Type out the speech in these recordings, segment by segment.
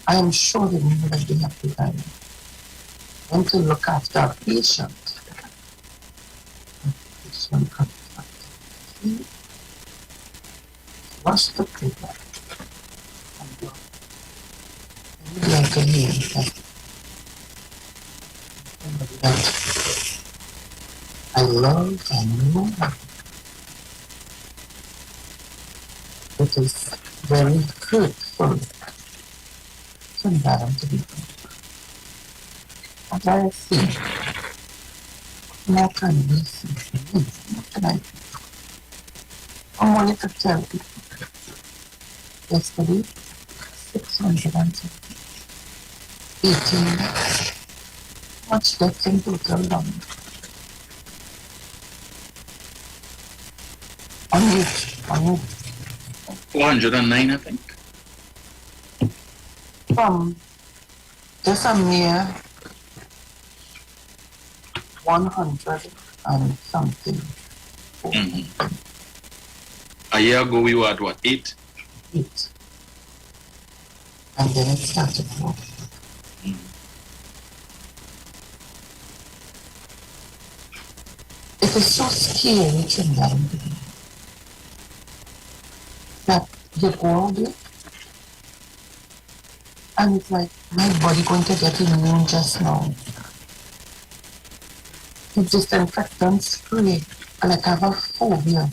I am sure they know that they have to die and to look after a patient. Wash the paper and go. I would like to hear that somebody that I love and know it is very hurtful to embarrass people. As I see, more can be seen. What can I do? I'm only to tell people. Yesterday, 618 much death in total long. On you. 409, I think. From just a mere 100 and something. A year ago we were at what, 8? 8. And then it started to It is so scary, Trinidad, that you go out there and it's like my body going to get immune just now. The disinfectant spray, like I have a phobia.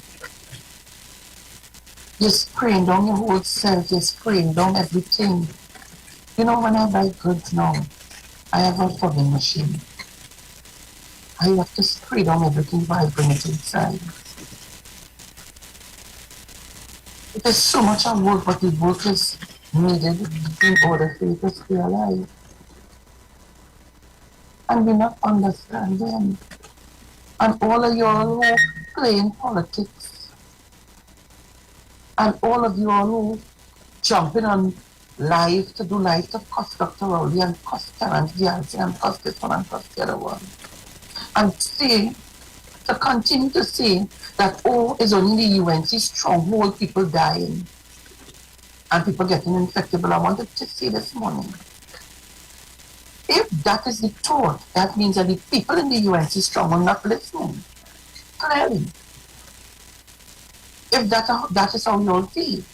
You're spraying down your whole self, you're spraying down everything. You know, when I buy goods now, I have a fogging machine. I have to spray down everything before I bring it inside. It is so much of work, but the work is needed in order for you to stay alive. And we're not understanding. And all of you all who play in politics, and all of you all who jumping on live to do live to cost Dr. Rowley and cost Terrence Jansen and cost this one and cost the other one. And say, to continue to say that, oh, it's only the UNC stronghold, people dying and people getting infected. But I wanted to say this morning, if that is the thought, that means that the people in the UNC stronghold not listening, clearly. If that is how you all feel.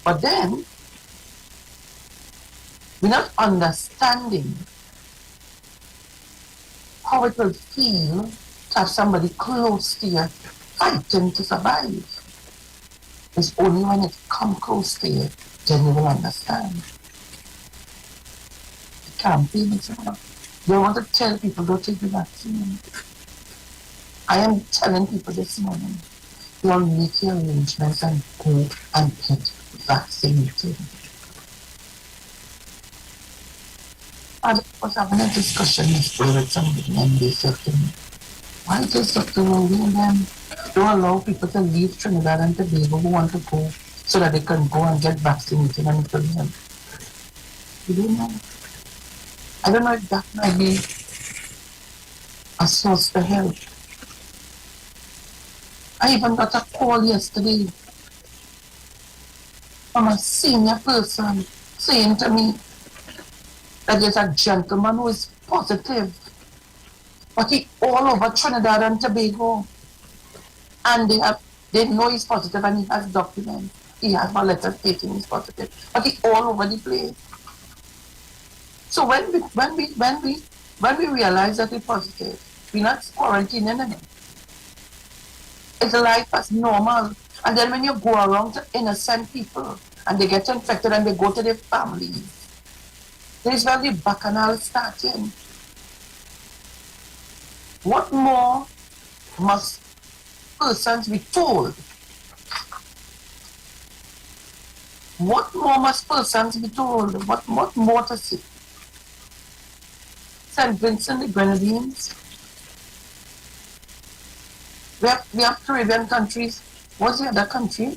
But then, we're not understanding how it will feel to have somebody close to you fighting to survive. It's only when it comes close to you, then you will understand. The campaign is on. They want to tell people don't take the vaccine. I am telling people this morning, you all make your arrangements and go and get vaccinated. I was having a discussion yesterday with somebody and they said to me, why does Dr. Rowley and them don't allow people to leave Trinidad and Tobago who want to go so that they can go and get vaccinated and it will help? You don't know. I don't know if that might be a source to help. I even got a call yesterday from a senior person saying to me that there's a gentleman who is positive, but he all over Trinidad and Tobago, and they know he's positive and he has documents. He has a letter stating he's positive, but he all over the place. So when we realize that we're positive, we're not quarantining anymore. It's life as normal. And then when you go around to innocent people and they get infected and they go to their families, there's where the bacchanal starting. What more must persons be told? What more must persons be told? What more to see? St. Vincent the Grenadines. We have Caribbean countries. What's the other country?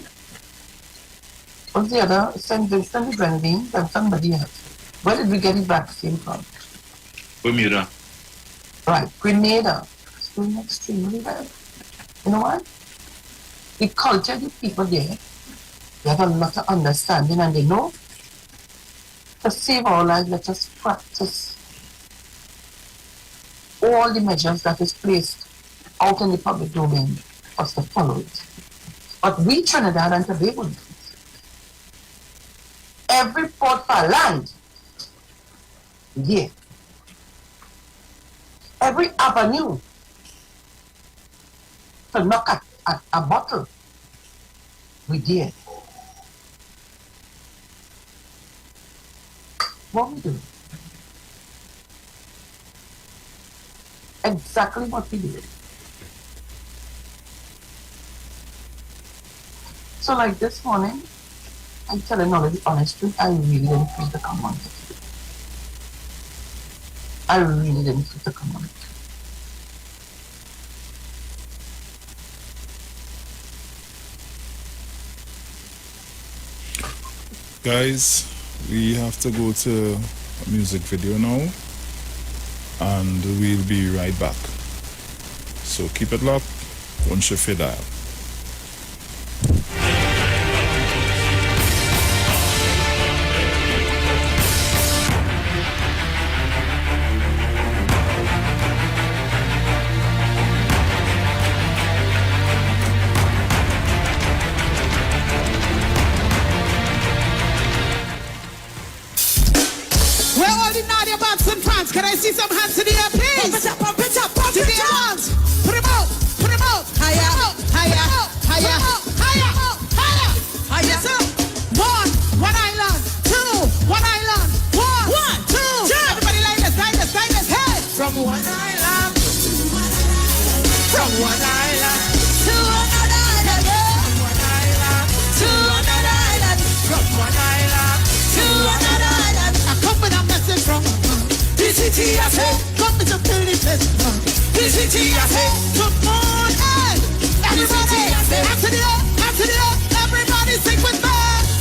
What's the other? St. Vincent the Grenadines and somebody else. Where did we get the vaccine from? Bermuda. Right, Grenada. It's doing extremely well. You know what? The culture, the people there, they have a lot of understanding and they know To save our lives, let us practice all the measures that is placed out in the public domain for us to follow it. But we Trinidad and Tobago, every port for land, yeah. Every avenue to knock at a bottle, we did. What we do? Exactly what we did. So like this morning, I'm telling all of the honest truth, I really didn't feel to come on. I really didn't feel to come on. Guys, we have to go to a music video now, and we'll be right back. So keep it locked, don't shift your dial. Can I see some hands in the air, please? Pump it up, pump it up, pump it up. Put them out, put them out. Higher, higher, higher, higher, higher. Higher. Yes, sir. One island. Two, one island. One, two. Everybody like this, like this, like this. Hey. From one island. From one island. To another island. From one island. To another island. From one island. To another island. I come with a message from PCT, I say, come to the place. PCT, I say, good morning. Everybody, hands to the air, hands to the air. Everybody sing with me.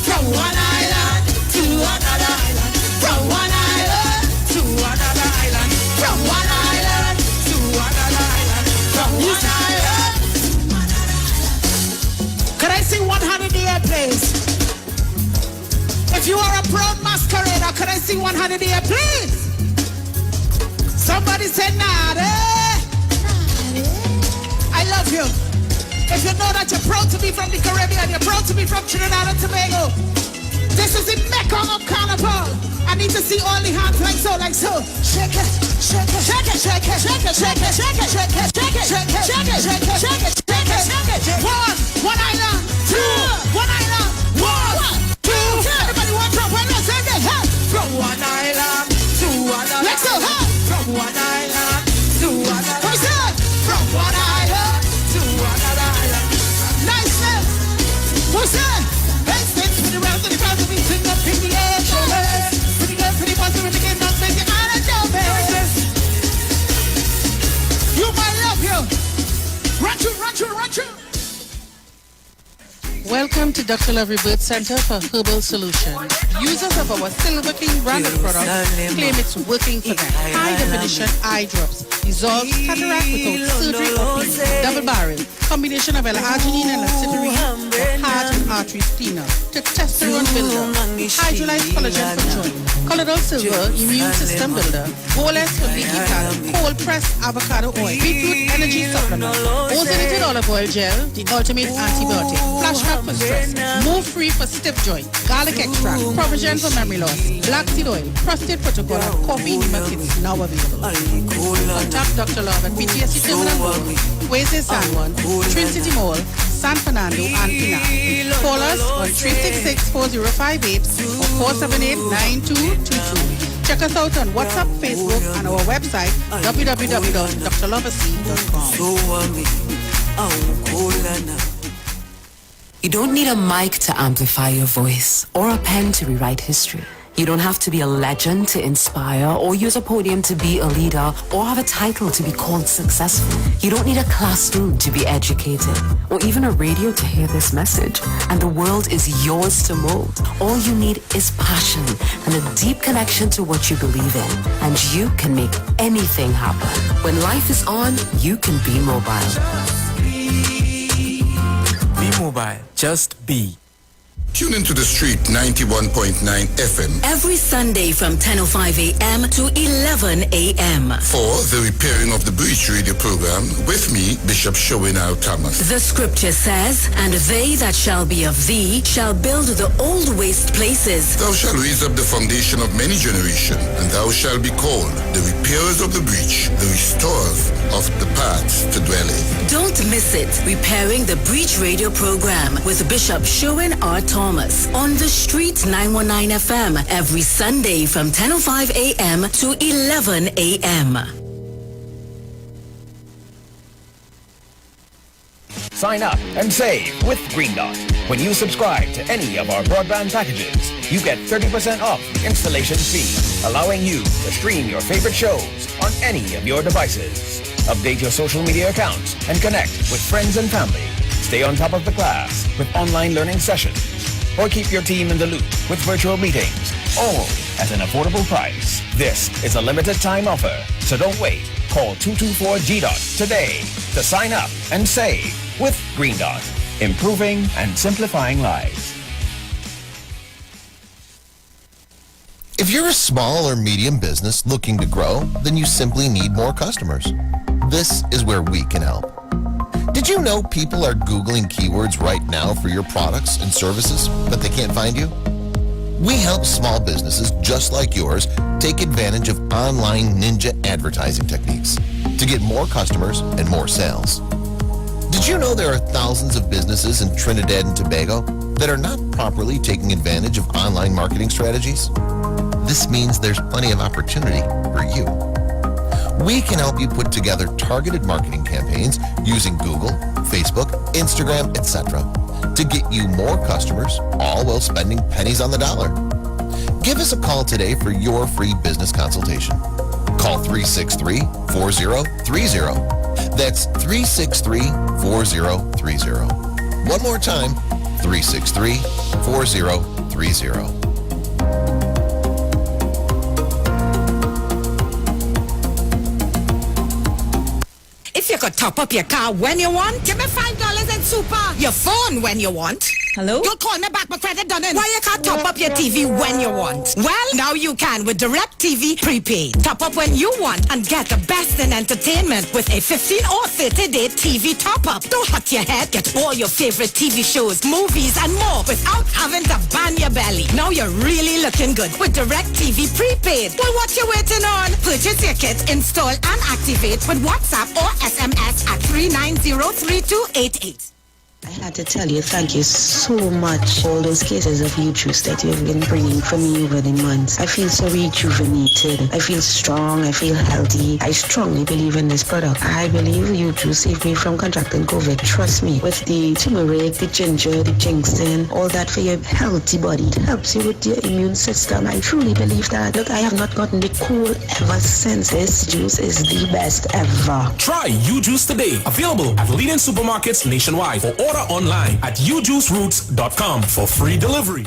From one island to another island. From one island to another island. From one island to another island. From one island. Could I sing 100 in the air, please? If you are a proud masquerader, could I sing 100 in the air, please? Somebody said nada. I love you. If you know that you're proud to be from the Caribbean, you're proud to be from Trinidad and Tobago. This is the Mecca of Carnival. I need to see all the hands like so, like so. Shake it, shake it, shake it, shake it, shake it, shake it, shake it, shake it, shake it, shake it, shake it, shake it, shake it, shake it, shake it. One island, two, one island, one, two. Everybody want from one island, say that. From one island to another. Let's go, hey. From one island to another. What is that? From one island to another island. Nice, man. What's that? Hey, stitch for the round of the crowd to be sitting up in the air. Pretty good, pretty positive, and again, not making island down there. You might love you. Run through, run through, run through. Welcome to Dr. Love Rebirth Center for Herbal Solutions. Users of our Silver King branded product claim it's working for them. High definition eye drops dissolves cataract without surgery or pain. Double barrel combination of L-arginine and lacitrine for heart and arteries cleaner. Testosterone builder, hydrolyzed collagen for joint, colloidal silver immune system builder, bolus for leaky gut, cold pressed avocado oil, beetroot energy supplement, ozonated olive oil gel, the ultimate antibiotic, flashback for stress, move free for stiff joint, garlic extract, provision for memory loss, black seed oil, prostate protocol, and coffee enema kits now available. Contact Dr. Love at PTSD Terminal Road, Huese San Juan, Twin City Mall, San Fernando, and Pinal. Call us on 366-4058 or 478-9222. Check us out on WhatsApp, Facebook, and our website, www.drloversea.com. You don't need a mic to amplify your voice or a pen to rewrite history. You don't have to be a legend to inspire or use a podium to be a leader or have a title to be called successful. You don't need a classroom to be educated or even a radio to hear this message. And the world is yours to mold. All you need is passion and a deep connection to what you believe in. And you can make anything happen. When life is on, you can be mobile. Be mobile. Just be. Tune into the street 91.9 FM Every Sunday from 10:05 a.m. to 11 a.m. for the Repairing of the Breach radio program with me, Bishop Sharon Thomas. The scripture says, "And they that shall be of thee shall build the old waste places." Thou shalt raise up the foundation of many generations, and thou shalt be called the repairers of the breach, the restorers of the paths to dwell in. Don't miss it. Repairing the Breach radio program with Bishop Sharon Thomas on the street 919 FM every Sunday from 10:05 a.m. to 11 a.m. Sign up and save with Green Dot. When you subscribe to any of our broadband packages, you get 30% off the installation fee, allowing you to stream your favorite shows on any of your devices. Update your social media accounts and connect with friends and family. Stay on top of the class with online learning sessions, or keep your team in the loop with virtual meetings, all at an affordable price. This is a limited time offer, so don't wait. Call 224-GDOT today to sign up and save with Green Dot, improving and simplifying lives. If you're a small or medium business looking to grow, then you simply need more customers. This is where we can help. Did you know people are Googling keywords right now for your products and services, but they can't find you? We help small businesses just like yours take advantage of online ninja advertising techniques to get more customers and more sales. Did you know there are thousands of businesses in Trinidad and Tobago that are not properly taking advantage of online marketing strategies? This means there's plenty of opportunity for you. We can help you put together targeted marketing campaigns using Google, Facebook, Instagram, etc. to get you more customers, all while spending pennies on the dollar. Give us a call today for your free business consultation. Call 363-4030. That's 363-4030. One more time, 363-4030. If you could top up your car when you want, give me $5 in super. Your phone when you want. Hello? You'll call me back, my credit done in. Why you can't top up your TV when you want? Well, now you can with Direct TV Prepaid. Top up when you want and get the best in entertainment with a 15 or 30-day TV top-up. Don't hurt your head. Get all your favorite TV shows, movies, and more without having to bang your belly. Now you're really looking good with Direct TV Prepaid. Well, what you waiting on? Purchase your kit, install, and activate with WhatsApp or SMS at 390-3288. I had to tell you, thank you so much for all those cases of you juice that you've been bringing for me over the months. I feel so rejuvenated. I feel strong. I feel healthy. I strongly believe in this product. I believe you juice saved me from contracting COVID. Trust me. With the turmeric, the ginger, the ginseng, all that for your healthy body. It helps you with your immune system. I truly believe that. Look, I have not gotten the cold ever since. This juice is the best ever. Try U-Juice today. Available at leading supermarkets nationwide. For order online at ujuiceroots.com for free delivery.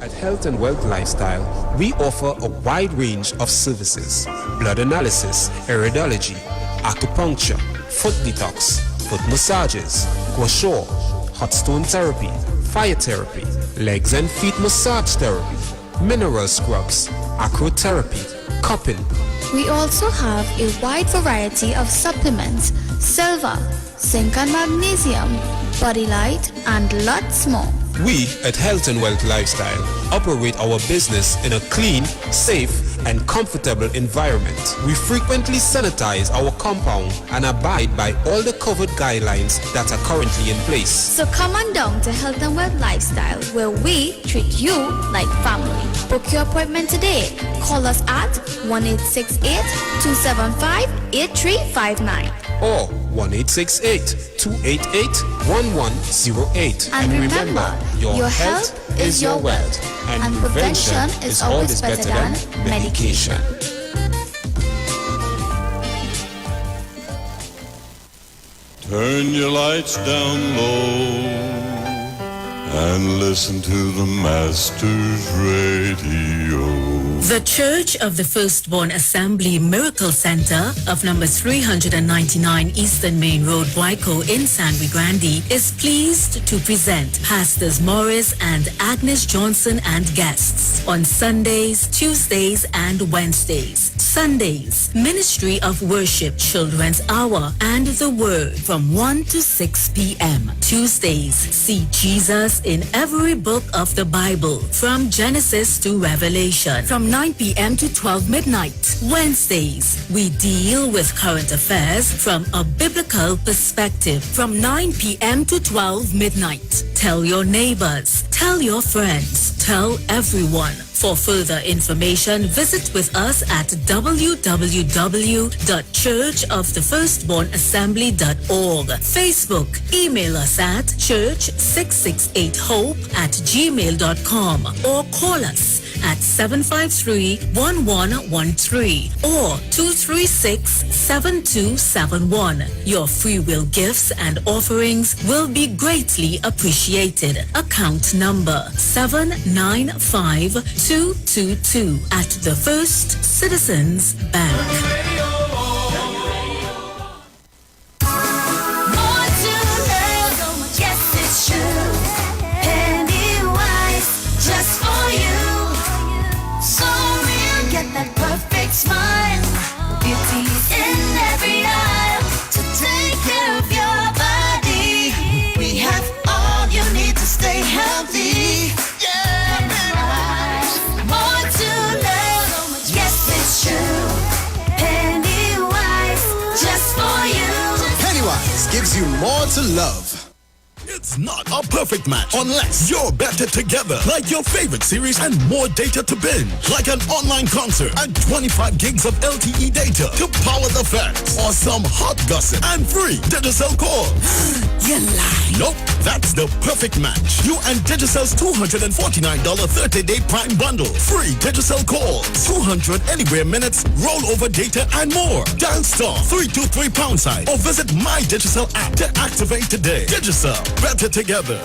At Health and Wealth Lifestyle, we offer a wide range of services: blood analysis, iridology, acupuncture, foot detox, foot massages, gua sha, hot stone therapy, fire therapy, legs and feet massage therapy, mineral scrubs, acrotherapy, cupping. We also have a wide variety of supplements: silver, zinc and magnesium, body light, and lots more. We at Health and Wealth Lifestyle operate our business in a clean, safe, and comfortable environment. We frequently sanitize our compound and abide by all the COVID guidelines that are currently in place. So come on down to Health and Wealth Lifestyle, where we treat you like family. Book your appointment today. Call us at 1-868-275-8359. Or 1-868-288-1108. And remember, your health is your wealth, and prevention is always better than medication. Turn your lights down low and listen to the Master's Radio. The Church of the Firstborn Assembly Miracle Center of number 399 Eastern Main Road, Waiko in San Luis Grande is pleased to present Pastors Morris and Agnes Johnson and guests on Sundays, Tuesdays, and Wednesdays. Sundays, Ministry of Worship Children's Hour and the Word from 1 to 6 p.m. Tuesdays, see Jesus in every book of the Bible from Genesis to Revelation from 9 p.m. to 12 midnight. Wednesdays, we deal with current affairs from a biblical perspective from 9 p.m. to 12 midnight. Tell your neighbors, tell your friends, tell everyone. For further information, visit with us at www.churchofthefirstbornassembly.org. Facebook, email us at church668hope@gmail.com or call us at 753-1113 or 236-7271. Your free will gifts and offerings will be greatly appreciated. Account number 795222 at the First Citizens Bank. Smile, beauty's in every aisle to take care of your body. We have all you need to stay healthy. Yeah, more to love. Yes, it's true. Pennywise, just for you. Pennywise gives you more to love. It's not a perfect match unless you're better together. Like your favorite series and more data to binge. Like an online concert and 25 gigs of LTE data to power the fans. Or some hot gossip and free Digicel calls. You lie. Nope, that's the perfect match. You and Digicel's $249 30-day Prime bundle. Free Digicel calls, 200 anywhere minutes, rollover data and more. Dial *323# or visit My Digicel app to activate today. Digicel. Better together.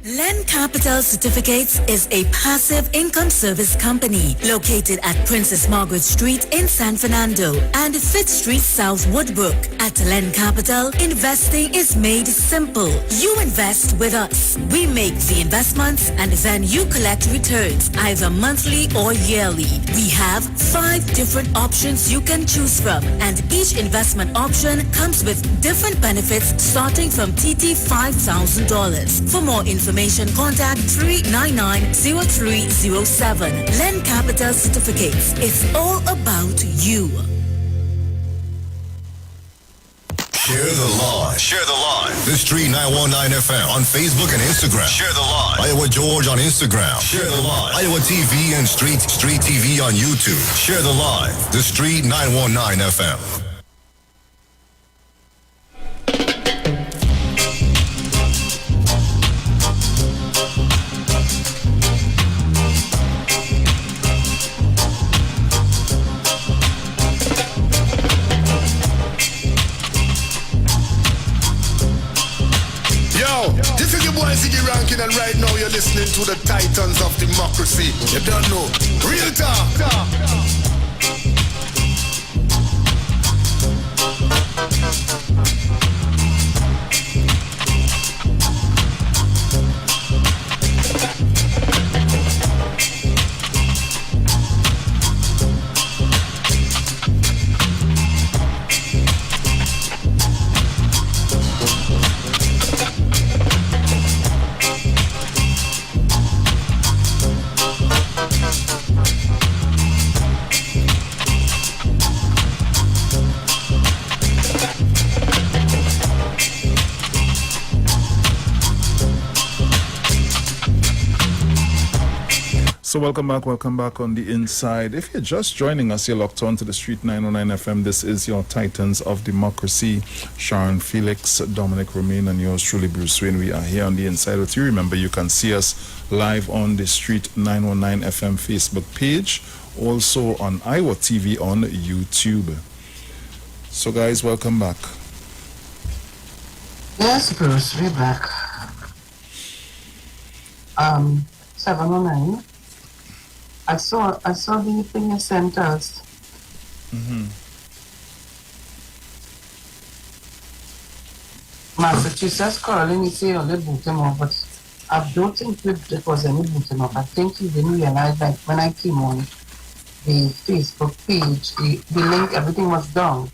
Len Capital Certificates is a passive income service company located at Princess Margaret Street in San Fernando and Fifth Street South Woodbrook. At Len Capital, investing is made simple. You invest with us. We make the investments and then you collect returns either monthly or yearly. We have 5 different options you can choose from and each investment option comes with different benefits starting from $5,000. For more information, contact 399-0307. Len Capital Certificates. It's all about you. Share the live. Share the live. The Street 919 FM on Facebook and Instagram. Share the live. Iowa George on Instagram. Share the live. Iowa TV and Street TV on YouTube. Share the live. The Street 919 FM. This is your boy Ziggy Rankin, and right now you're listening to the Titans of Democracy. You don't know. Real talk. So welcome back on the inside. If you're just joining us, you're locked on to the Street 909 FM. This is your Titans of Democracy. Sharon, Felix, Dominic, Romain, and yours truly, Bruce Wayne. We are here on the inside with you. Remember, you can see us live on the Street 919 FM Facebook page, also on IWER TV on YouTube. So guys, welcome back. Yes, Bruce, we're back. 709. I saw the thing you sent us. Massachusetts calling, he say only boot him up, but I don't think it was any boot him up. I think he didn't realize that when I came on the Facebook page, the link, everything was down.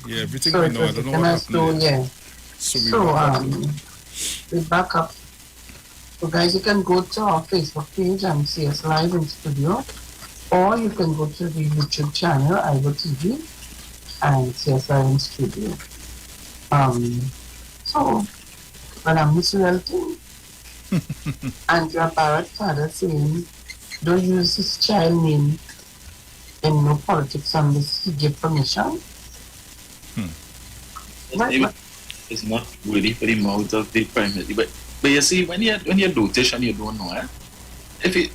Yeah, everything So we it know. I was don't know the what MS happened door, there. yeah. So We back up. So guys, you can go to our Facebook page and see us live in studio, or you can go to the YouTube channel, IWER TV, and see us live in studio. So, when I'm Miss Welton, Andrea Barrett father saying, don't use his child name in no politics unless he give permission. It's not worthy for the mouth of the Prime Minister. But you see, when you're dotish and you don't know,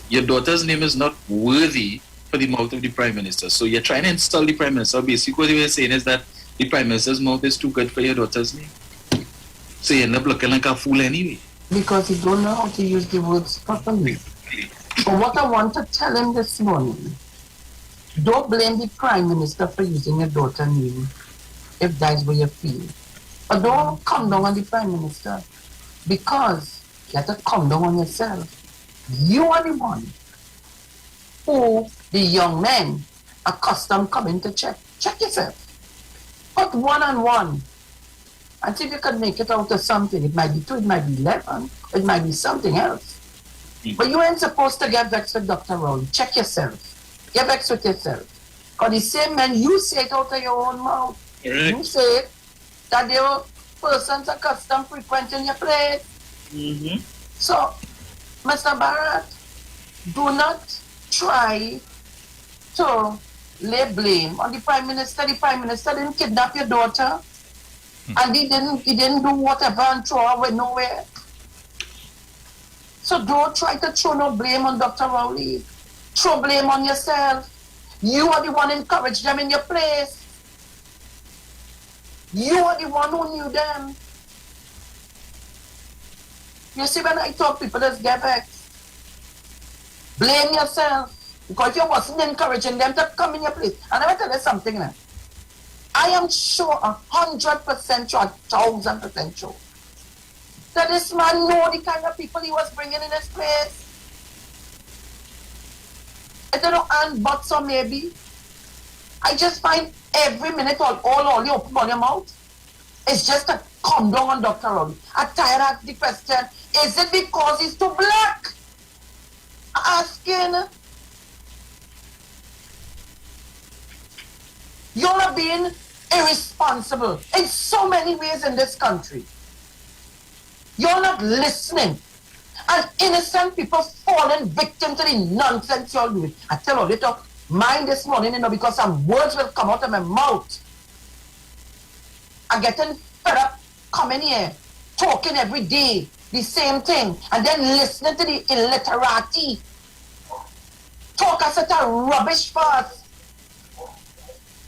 your daughter's name is not worthy for the mouth of the Prime Minister, so you're trying to insult the Prime Minister. Basically, what you're saying is that the Prime Minister's mouth is too good for your daughter's name. So you end up looking like a fool anyway. Because he don't know how to use the words properly. But what I want to tell him this morning, don't blame the Prime Minister for using your daughter's name, if that's what you feel. But don't come down on the Prime Minister, because you have to come down on yourself. You are the one who the young men accustomed coming to check. Check yourself. Put 1 and 1. And see if you can make it out of something. It might be 2, it might be 11, it might be something else. But you ain't supposed to get vexed with Dr. Rowley. Check yourself. Get vexed with yourself. Because the same man, you say it out of your own mouth. Correct. You say it, that there are persons accustomed frequenting your place. So, Mr. Barrett, do not try to lay blame on the Prime Minister. The Prime Minister didn't kidnap your daughter. And he didn't do whatever and throw her away nowhere. So don't try to throw no blame on Dr. Rowley. Throw blame on yourself. You are the one who encouraged them in your place. You are the one who knew them. You see, when I talk, people just get vexed. Blame yourself. Because you wasn't encouraging them to come in your place. And I will tell you something now. I am sure, 100% sure, 1,000% sure, that this man know the kind of people he was bringing in his place. I don't know, and but so maybe. I just find every minute all you open on your mouth, it's just to come down on Dr. Rowley. I tired of the question, is it because he's too black? Asking. You're not being irresponsible in so many ways in this country. You're not listening. And innocent people falling victim to the nonsense you're doing. I tell you, little mind this morning, because some words will come out of my mouth. I'm getting fed up coming here, talking every day, the same thing, and then listening to the illiterati. Talk us at a rubbish first.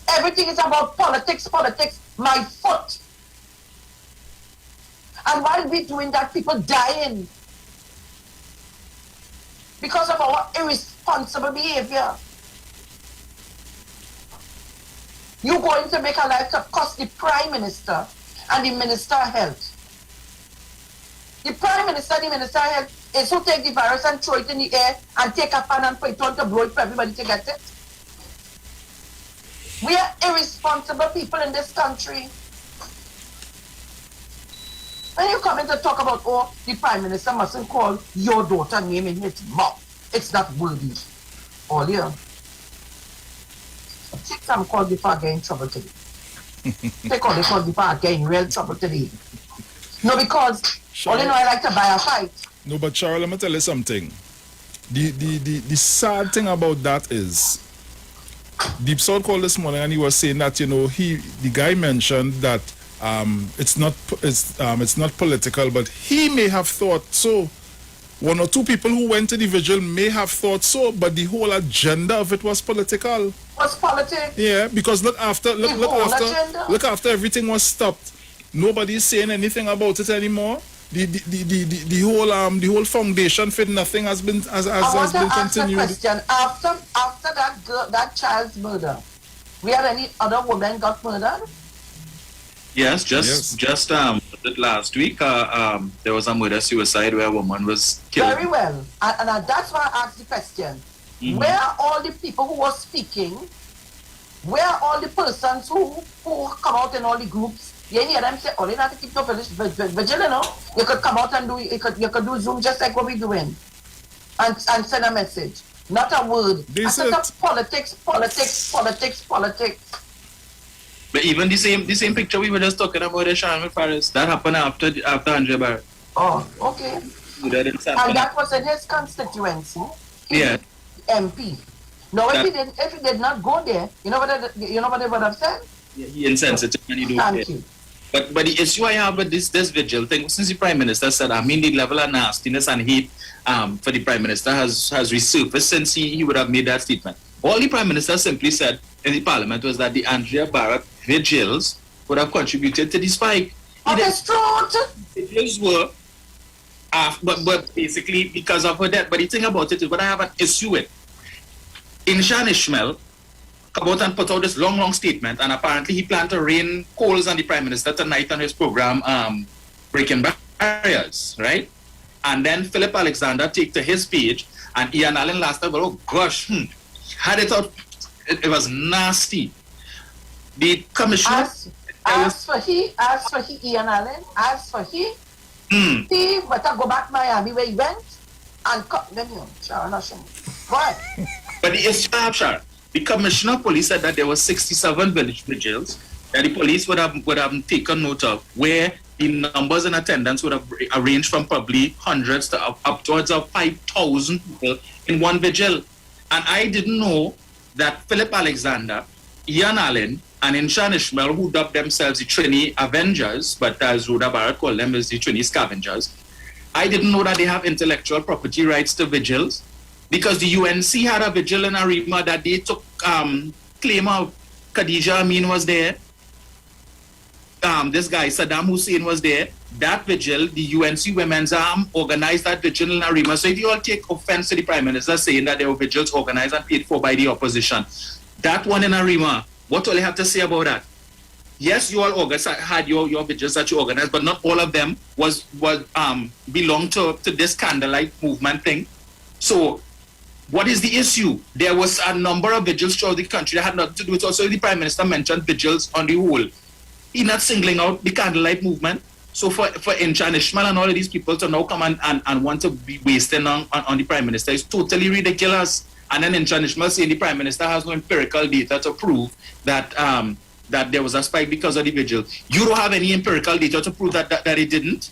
Everything is about politics, my foot. And while we're doing that, people dying because of our irresponsible behavior. You're going to make a life to cost the Prime Minister and the Minister of Health. The Prime Minister and the Minister of Health is who take the virus and throw it in the air and take a pan and put it on to blow it for everybody to get it. We are irresponsible people in this country. When you come in to talk about, oh, the Prime Minister mustn't call your daughter name in his mouth. It's not worthy. All here. Take some call before I get in trouble today. Take all the call before I get in real trouble today. No, because all you know, I like to buy a fight. No, but Sharon, let me tell you something. The sad thing about that is, Deep South called this morning and he was saying that, the guy mentioned that it's not political, but he may have thought so. 1 or 2 people who went to the vigil may have thought so, but the whole agenda of it was political. Was politics? Yeah, because look after everything was stopped. Nobody's saying anything about it anymore. the whole foundation for nothing has been I want to been ask a continued. question. After that child's murder, we had any other women got murdered? Yes, just last week, there was a murder-suicide where a woman was killed. Very well. And that's why I asked the question. Mhm. Where are all the people who were speaking? Where are all the persons who come out in all the groups? You hear them say, oh, they have to keep your village vigilant, you know? You could come out and you could do Zoom just like what we're doing. And send a message. Not a word. I said politics. But even the same picture we were just talking about, the Sharon with Paris, that happened after Andrea Barrett. Oh, okay. And that was in his constituency. Yeah. MP. Now, if he did not go there, you know what they would have said? Yeah, he insensitive and he don't Thank care. you. But the issue I have with this vigil thing, since the Prime Minister said, I mean, the level of nastiness and hate for the Prime Minister has resurfaced since he would have made that statement. All the Prime Minister simply said in the Parliament was that the Andrea Barrett vigils would have contributed to the spike. That's true. Vigils were, but basically because of her death. But the thing about it is, what I have an issue with, Inshan Ishmael come out and put out this long statement, and apparently he planned to rain coals on the Prime Minister tonight on his program, Breaking Barriers, right? And then Philip Alexander take to his page, and Ian Allen last night, oh gosh, had it out, it was nasty. The commissioner... As for he, Ian Allen, he better go back to Miami where he went, and then Sharon. Go ahead. But the issue I have, Sharon, the commissioner of police said that there were 67 village vigils that the police would have taken note of, where the numbers in attendance would have ranged from probably hundreds to upwards of 5,000 people in one vigil. And I didn't know that Philip Alexander, Ian Allen, and Inshan Ishmael, who dubbed themselves the Trini Avengers, but as Rhoda Barrett called them as the Trini Scavengers, I didn't know that they have intellectual property rights to vigils, because the UNC had a vigil in Arima that they took claim of. Khadija Amin was there. This guy Saddam Hussein was there. That vigil, the UNC Women's Arm organized that vigil in Arima. So if you all take offense to the Prime Minister saying that there were vigils organized and paid for by the opposition, that one in Arima, what all you have to say about that? Yes, you all had your vigils that you organized, but not all of them was belonged to this candlelight movement thing. So what is the issue? There was a number of vigils throughout the country that had nothing to do with it. Also, the Prime Minister mentioned vigils on the whole. He's not singling out the candlelight movement. So for Inshan Ishmael and all of these people to now come and want to be wasting on the Prime Minister is totally ridiculous. And then Inshan Ishmael saying the Prime Minister has no empirical data to prove that that there was a spike because of the vigil. You don't have any empirical data to prove that it didn't.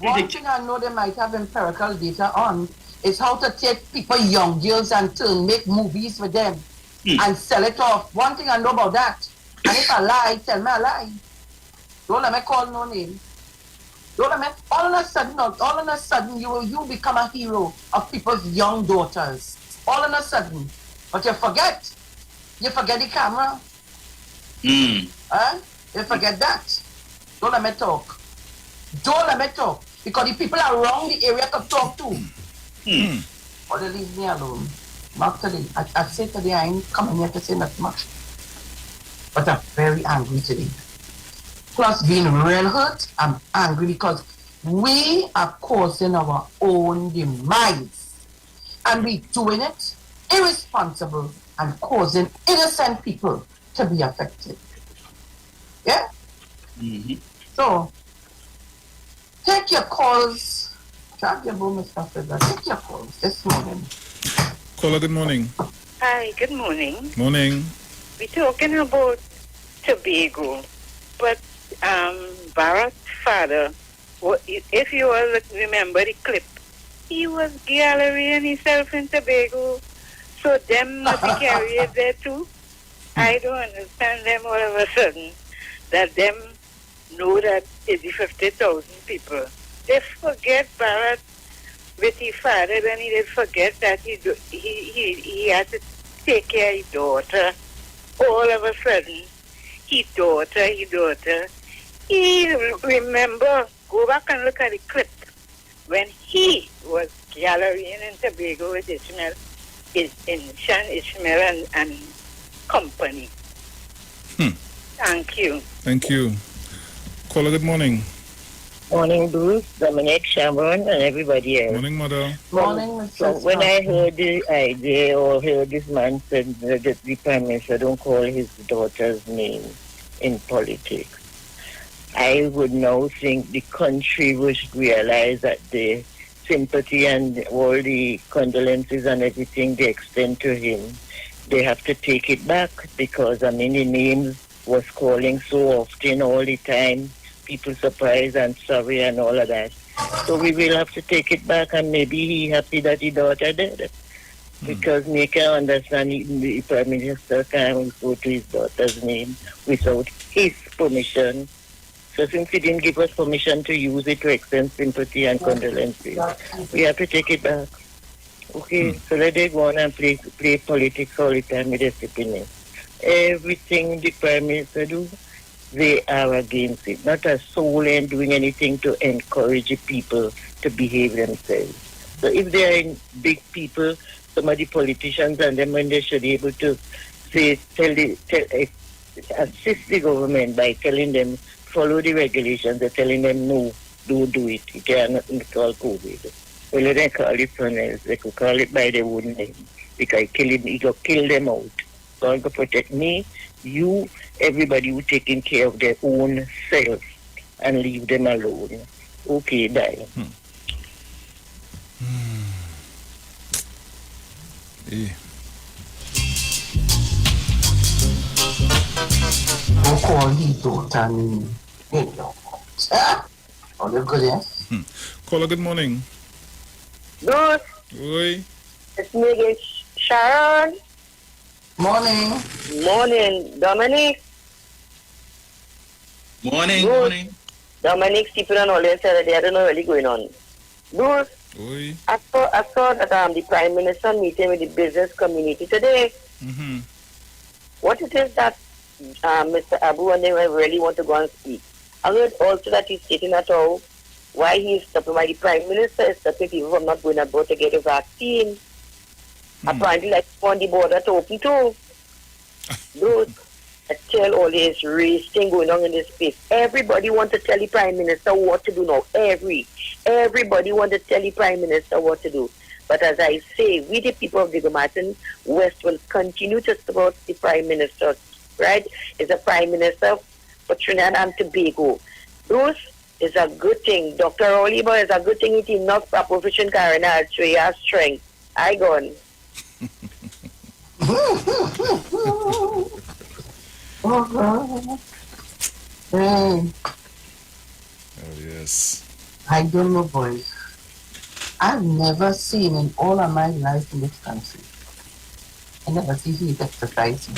One thing I know they might have empirical data on is how to take people, young girls, and make movies with them and sell it off. One thing I know about that. And if I lie, tell me I lie. Don't let me call no name. Don't let me. All of a sudden, you become a hero of people's young daughters. All of a sudden, but you forget the camera. You forget that. Don't let me talk. Because the people around the area to talk to. Or they leave me alone. Not today. I say today I ain't coming here to say that much. But I'm very angry today. Plus being real hurt, I'm angry because we are causing our own demise. And we doing it irresponsible and causing innocent people to be affected. Yeah? So, take your calls. Take your calls this morning. Caller, good morning. Hi, good morning. Morning. We're talking about Tobago, but Barrett's father, if you all remember the clip, he was gallerying himself in Tobago, so them must be carried there too. I don't understand them all of a sudden, that them know that it's 50,000 people. They forget Barrett with his father, then he did forget that he had to take care of his daughter. All of a sudden, his daughter, remember, go back and look at the clip when he was gallerying in Tobago with Ishmael, Ishmael and company. Thank you. Thank you. Caller, good morning. Morning, Bruce, Dominic, Sharon, and everybody else. Morning, Mother. Morning, so when I heard the idea or heard this man said that the Prime Minister don't call his daughter's name in politics, I would now think the country would realize that the sympathy and all the condolences and everything they extend to him, they have to take it back because, I mean, the name was calling so often all the time. People surprised and sorry and all of that. So we will have to take it back and maybe he happy that his daughter did. Because me can understand the Prime Minister can't go to his daughter's name without his permission. So since he didn't give us permission to use it to extend sympathy and condolences, we have to take it back. Okay, so let them go on and play politics all the time with their opinion. Everything the Prime Minister do, they are against it. Not a soul ain't doing anything to encourage the people to behave themselves. So if they are big people, some of the politicians and them when they should be able to say, assist the government by telling them, follow the regulations, they're telling them, no, don't do it. You cannot call COVID. Well, they don't call it something else. They could call it by their own name. Because it will kill them out. God will protect me, you, everybody who taking care of their own self and leave them alone. Okay, bye. Yeah. Don't call his daughter name. Oh, they're good, yeah? Caller, good morning. Good. Oi. It's me again, Sharon. Morning. Morning, Dominic. Morning. Dominic, Stephen, and all that said I don't know really going on. Bruce, Oi. I saw that the Prime Minister meeting with the business community today. Mm-hmm. What it is that Mr. Abu and they really want to go and speak. I heard also that he's stating at all why he's stopping, why the Prime Minister is stopping people from not going abroad to get a vaccine. Apparently, like on the border to open too. Dude, I tell all this race thing going on in this space. Everybody wants to tell the Prime Minister what to do now. Everybody wants to tell the Prime Minister what to do. But as I say, we the people of the Martin West will continue to support the Prime Minister, right? It's a Prime Minister for Trinidad and Tobago. Bruce is a good thing. Dr. Oliver is a good thing. It's enough for proficient Karina to your strength. I gone. Oh, yes. I don't know, boys. I've never seen in all of my life in this country. I never see heat exercising.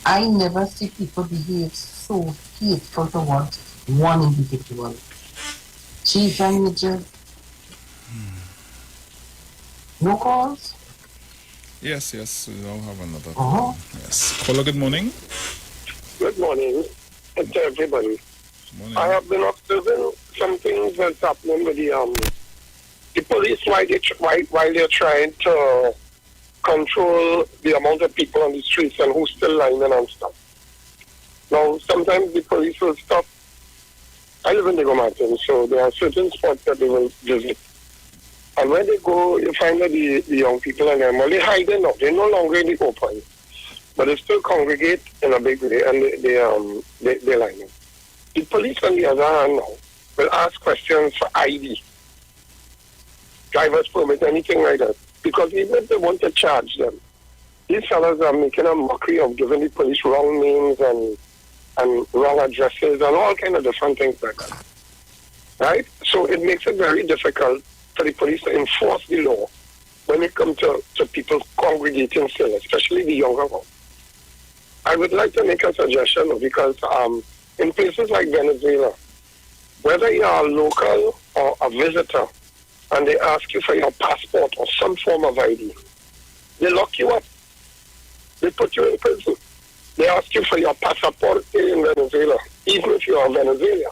I never see people behave so hateful towards one individual. Chief manager. No calls? Yes. I'll have another call. Yes. Caller, good morning. Good morning to everybody. Morning. I have been observing some things that's happening with the police while they're trying to control the amount of people on the streets and who's still lining and stuff. Now, sometimes the police will stop. I live in the Martin, so there are certain spots that they will visit. And when they go, you find that the young people and them, well, they hide now. They're no longer in the open. But they still congregate in a big way and they line up. The police, on the other hand, now, will ask questions for ID, driver's permit, anything like that. Because even if they want to charge them, these fellas are making a mockery of giving the police wrong names and wrong addresses and all kind of different things like that. Right? So it makes it very difficult for the police to enforce the law when it comes to people congregating still, especially the younger ones. I would like to make a suggestion because in places like Venezuela, whether you are a local or a visitor, and they ask you for your passport or some form of ID, they lock you up. They put you in prison. They ask you for your passport in Venezuela. Even if you are Venezuelan,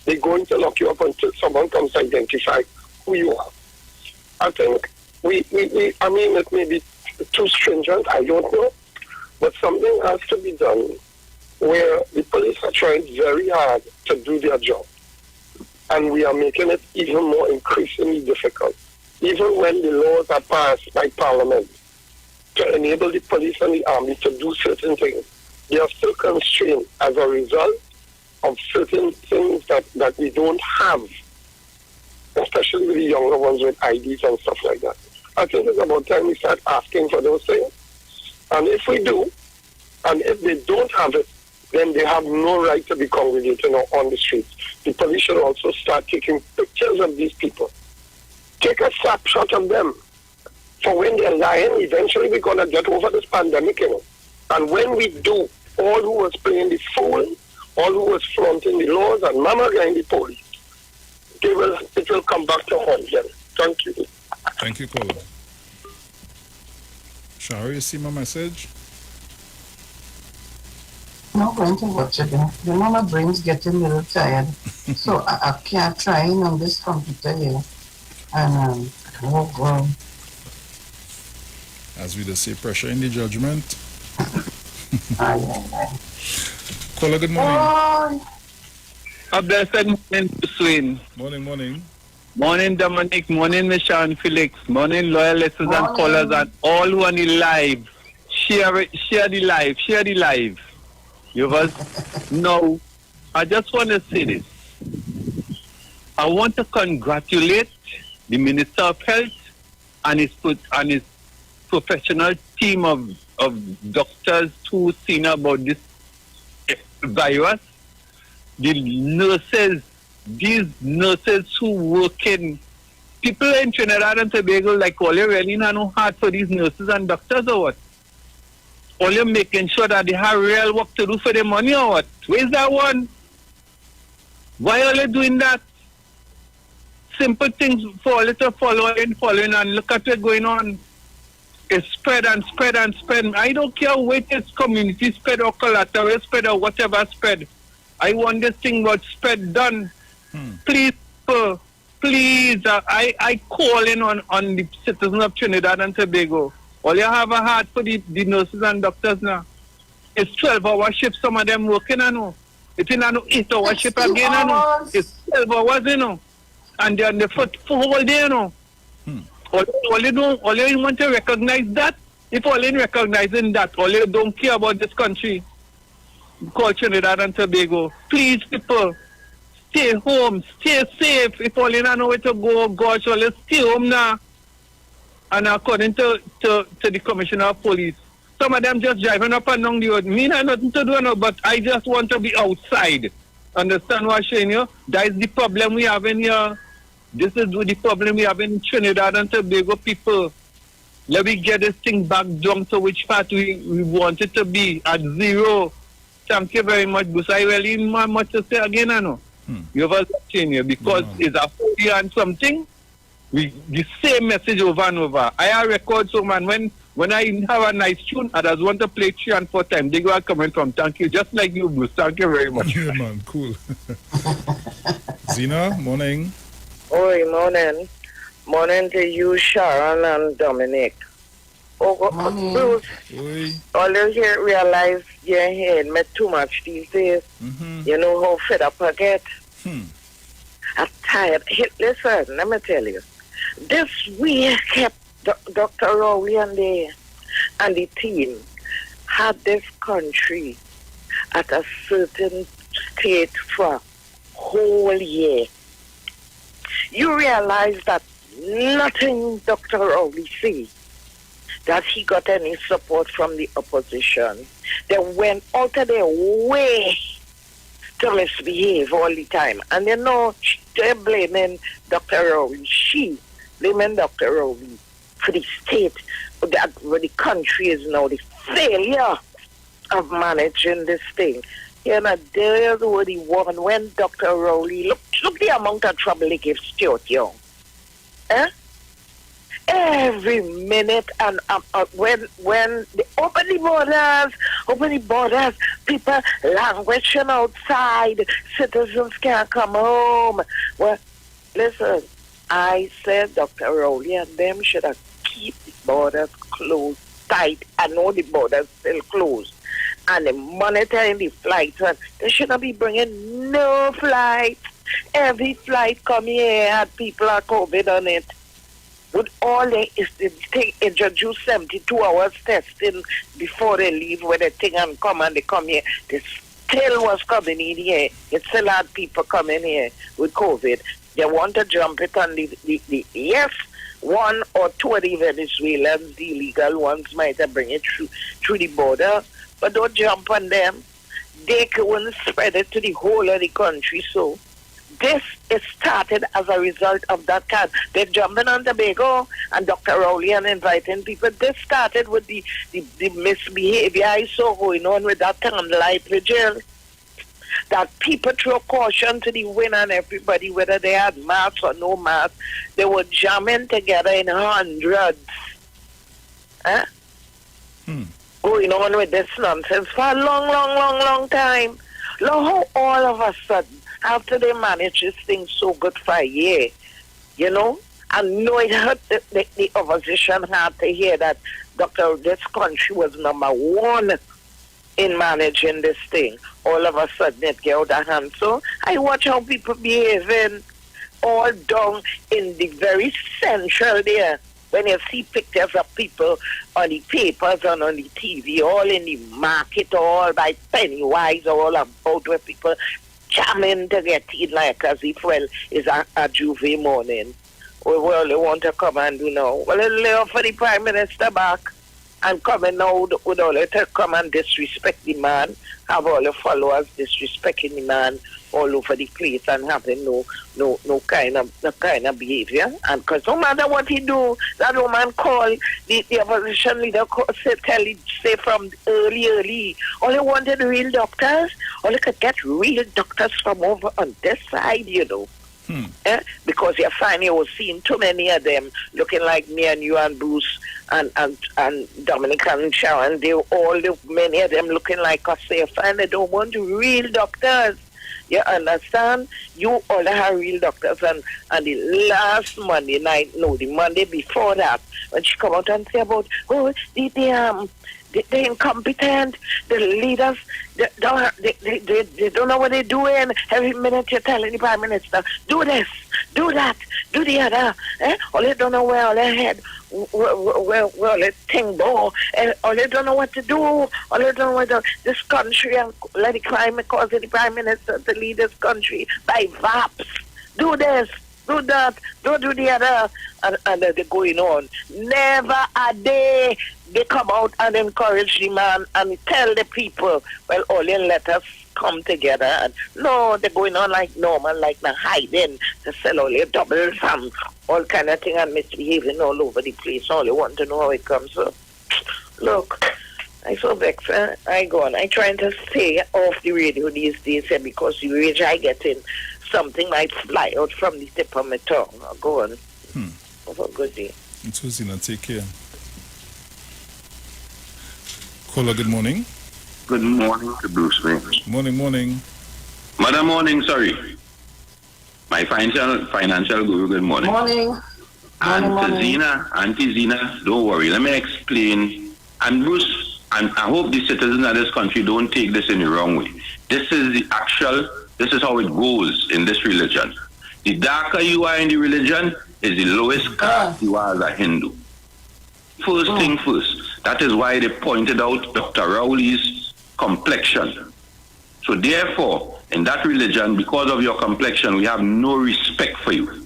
they're going to lock you up until someone comes to identify who you are. I think I mean, it may be too stringent, I don't know, but something has to be done where the police are trying very hard to do their job. And we are making it even more increasingly difficult. Even when the laws are passed by Parliament to enable the police and the army to do certain things, they are still constrained as a result of certain things that we don't have, especially with the younger ones with IDs and stuff like that. I think it's about time we start asking for those things. And if we do, and if they don't have it, then they have no right to be congregating on the streets. The police should also start taking pictures of these people. Take a snapshot of them. For when they're lying, eventually we're going to get over this pandemic, you know. And when we do, all who was playing the fool, all who was flaunting the laws and mama-gang the police, it will come back to haunt them. Thank you. Thank you, caller. Sharon, you see my message? I'm going to watch it. You know, my brain's getting a little tired. So I can't try in on this computer here. And, oh, God. As we just say, pressure in the judgment. Aye. Caller, good morning. A blessed morning, Swin. Morning. Morning, Dominic. Morning, Miss Sharon, Felix. Morning, loyal listeners and callers and all who are on the live. Share the live. You must know. I just want to say this. I want to congratulate the Minister of Health and his professional team of doctors who seen about this virus. The nurses, these nurses who work in, people in Trinidad and Tobago, like all you really no heart for these nurses and doctors or what? All you making sure that they have real work to do for their money or what? Where's that one? Why are you doing that? Simple things for all you to following and look at what's going on. It's spread and spread and spread. I don't care whether it's community spread or collateral spread or whatever spread. I want this thing about spread done. Please, I call in on the citizens of Trinidad and Tobago. All you have a heart for the nurses and doctors now. It's 12-hour shift, some of them working, I know. It's in an 8-hour shift again, I know. It's 12 hours, you know. And they're on the foot for whole day, you know. All you want to recognize that. If all you recognizing that, all you don't care about this country called Trinidad and Tobago. Please, people, stay home, stay safe. If all you know where to go, gosh, all you stay home now. And according to the Commissioner of Police, some of them just driving up and down the road. Me not nothing to do, no, but I just want to be outside. Understand what I'm saying, you? That is the problem we have in here. This is the problem we have in Trinidad and Tobago, people. Let me get this thing back down to which part we want it to be, at zero. Thank you very much, Bruce. I really not much to say again, I know. You have a change here because it's a 40 and something. The same message over and over. I have records, so man, when I have a nice tune, I just want to play 3 and 4 times. They go coming from thank you, just like you, Bruce. Thank you very much. Yeah, man, cool. Zina, morning. Oi, morning. Morning to you, Sharon and Dominic. Bruce, all you here realize you're hearing me too much these days. You know how fed up I get? I'm tired. Listen, let me tell you. This week kept Dr. Romain and the team had this country at a certain state for a whole year. You realize that nothing Dr. Rowley said, that he got any support from the opposition. They went out of their way to misbehave all the time. And you know, they're blaming Dr. Rowley. She blaming Dr. Rowley for the state that where the country is now, the failure of managing this thing. You know, there's where the woman, when Dr. Rowley, look the amount of trouble he gives Stuart Young. Every minute, and when they open the borders, Open the borders. People languishing outside. Citizens can't come home. Well, listen, I said Dr. Rowley and them should have keep the borders closed tight. I know the borders still closed. And the monitoring the flights. They shouldn't be bringing no flights. Every flight come here had people are COVID on it. With all they is they introduce 72 hours testing before they leave with the thing and come and they come here. They still was coming in here. It still had people coming here with COVID. They want to jump it on the yes, one or two of the Venezuelans, the illegal ones, might have bring it through the border, but don't jump on them. They can spread it to the whole of the country. So this is started as a result of that cat. They're jumping on Tobago and Dr. Rowley and inviting people. This started with the misbehavior I saw going on with that candlelight vigil. That people throw caution to the wind and everybody, whether they had masks or no masks, they were jamming together in hundreds. Going on with this nonsense for a long time. Look how all of a sudden, after they managed this thing so good for a year, you know, and no, it hurt the opposition had to hear that this country was number one in managing this thing. All of a sudden it get out of hand. So I watch how people behaving all down in the very central there. When you see pictures of people on the papers and on the TV, all in the market, all by Pennywise, all about where people jamming to get in like as if, well, it's a Juve morning. Well, they want to come and do now. Well, they lay for the Prime Minister back and coming now with all it to come and disrespect the man, have all the followers disrespecting the man all over the place and having no kind of behavior. And because no matter what he do, that woman call the opposition leader say from early, all they wanted real doctors, all they could get real doctors from over on this side, you know. Because you find you were seeing too many of them looking like me and you and Bruce and Dominic and Sharon. Many of them looking like us. So you find they don't want real doctors. You understand? You all have real doctors. And the last Monday night, no, the Monday before that, when she come out and say about, they're incompetent, the leaders, they don't know what they're doing. Every minute you're telling the Prime Minister, do this, do that, do the other. All they don't know where all their head, where they think go. All they don't know what to do. All they don't know what to do. This country and let the climate cause the Prime Minister to lead this country by VAPs. Do this. Do that, don't do the other, and they're going on. Never a day they come out and encourage the man and tell the people, well, only let us come together. And no, they're going on like normal, like the hiding, to sell all your doubles and all kind of thing and misbehaving all over the place. All you want to know how it comes. So, look, I so vexed. I go on. I trying to stay off the radio these days because the rage I get in, something might fly out from the tip of my tongue. Go on. Have a good day. It's Rosina. Take care. Caller, good morning. Good morning to Bruce Wayne. Morning. Madam Morning, sorry. My financial guru, good morning. Morning. Auntie Zena, don't worry. Let me explain. And Bruce, and I hope the citizens of this country don't take this in the wrong way. This is how it goes in this religion. The darker you are in the religion is the lowest caste you are as a Hindu. First thing first. That is why they pointed out Dr. Rowley's complexion. So therefore, in that religion, because of your complexion, we have no respect for you.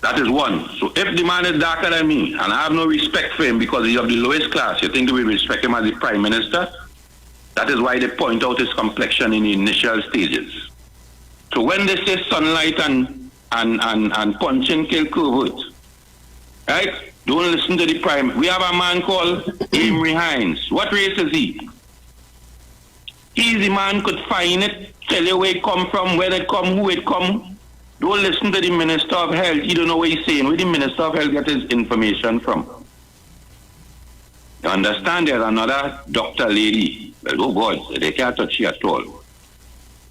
That is one. So if the man is darker than me, and I have no respect for him because he's of the lowest class, you think we respect him as the Prime Minister? That is why they point out his complexion in the initial stages. So when they say sunlight and punching kill covert, right? Don't listen to the Prime. We have a man called Amory Hines. What race is he? Easy man could find it, tell you where it come from, where it come, who it come. Don't listen to the Minister of Health. He don't know what he's saying. Where the Minister of Health get his information from? You understand? There's another doctor lady. Well, oh God, they can't touch you at all.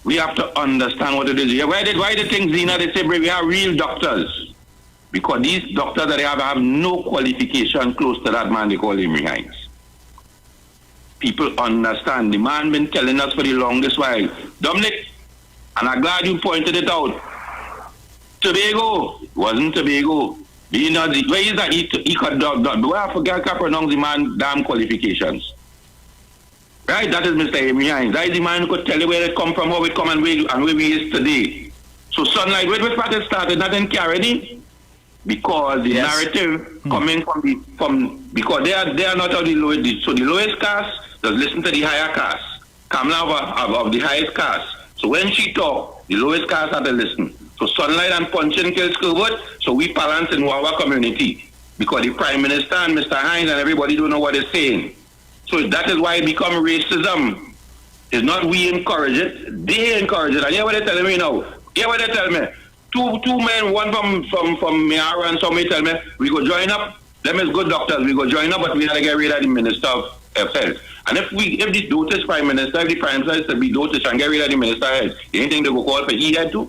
We have to understand what it is. Yeah, why the things, Zina, they say we are real doctors. Because these doctors that they have no qualification close to that man they call him Hines. People understand. The man been telling us for the longest while. Dominic, and I'm glad you pointed it out. Tobago. It wasn't Tobago. You know, where is that? He could I forget to pronounce the man damn qualifications. Right? That is Mr. Amy Hines. That is the man who could tell you where it come from, how it come and where we is today. So sunlight, which part it started, not in Caribbean. Because the narrative coming from because they are not of the lowest, so the lowest caste does listen to the higher caste. Kamala of the highest caste. So when she talk, the lowest caste have to listen. So sunlight and punching kills Kilbert, so we balance in our community. Because the Prime Minister and Mr. Hines and everybody don't know what they're saying. So that is why it become racism. It's not we encourage it, they encourage it. And hear what they're telling me now. Hear what they tell me. Two men, one from Miara and somebody tell me, we go join up, them is good doctors, we go join up, but we gotta get rid of the Minister of Health. And if the dotish Prime Minister, if the Prime Minister be dotish and get rid of the Minister of Health, you ain't think they go call for E-Head too?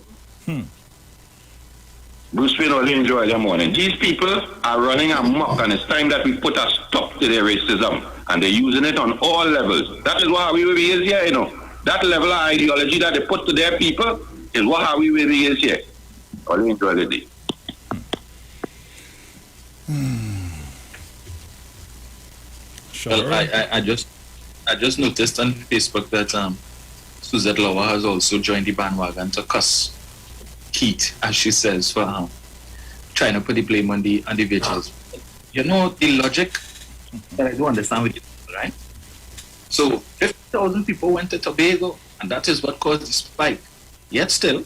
Bruce Wayne only enjoy the morning. These people are running amok, and it's time that we put a stop to their racism. And they're using it on all levels. That is what we will be is here, you know. That level of ideology that they put to their people is what we will be is here. Only enjoy the day. Well, I just noticed on Facebook that Suzette Lower has also joined the bandwagon to cuss Keith, as she says, for trying to put the blame on the vigils. You know the logic that I don't understand with it, right? So 50,000 people went to Tobago, and that is what caused the spike. Yet still,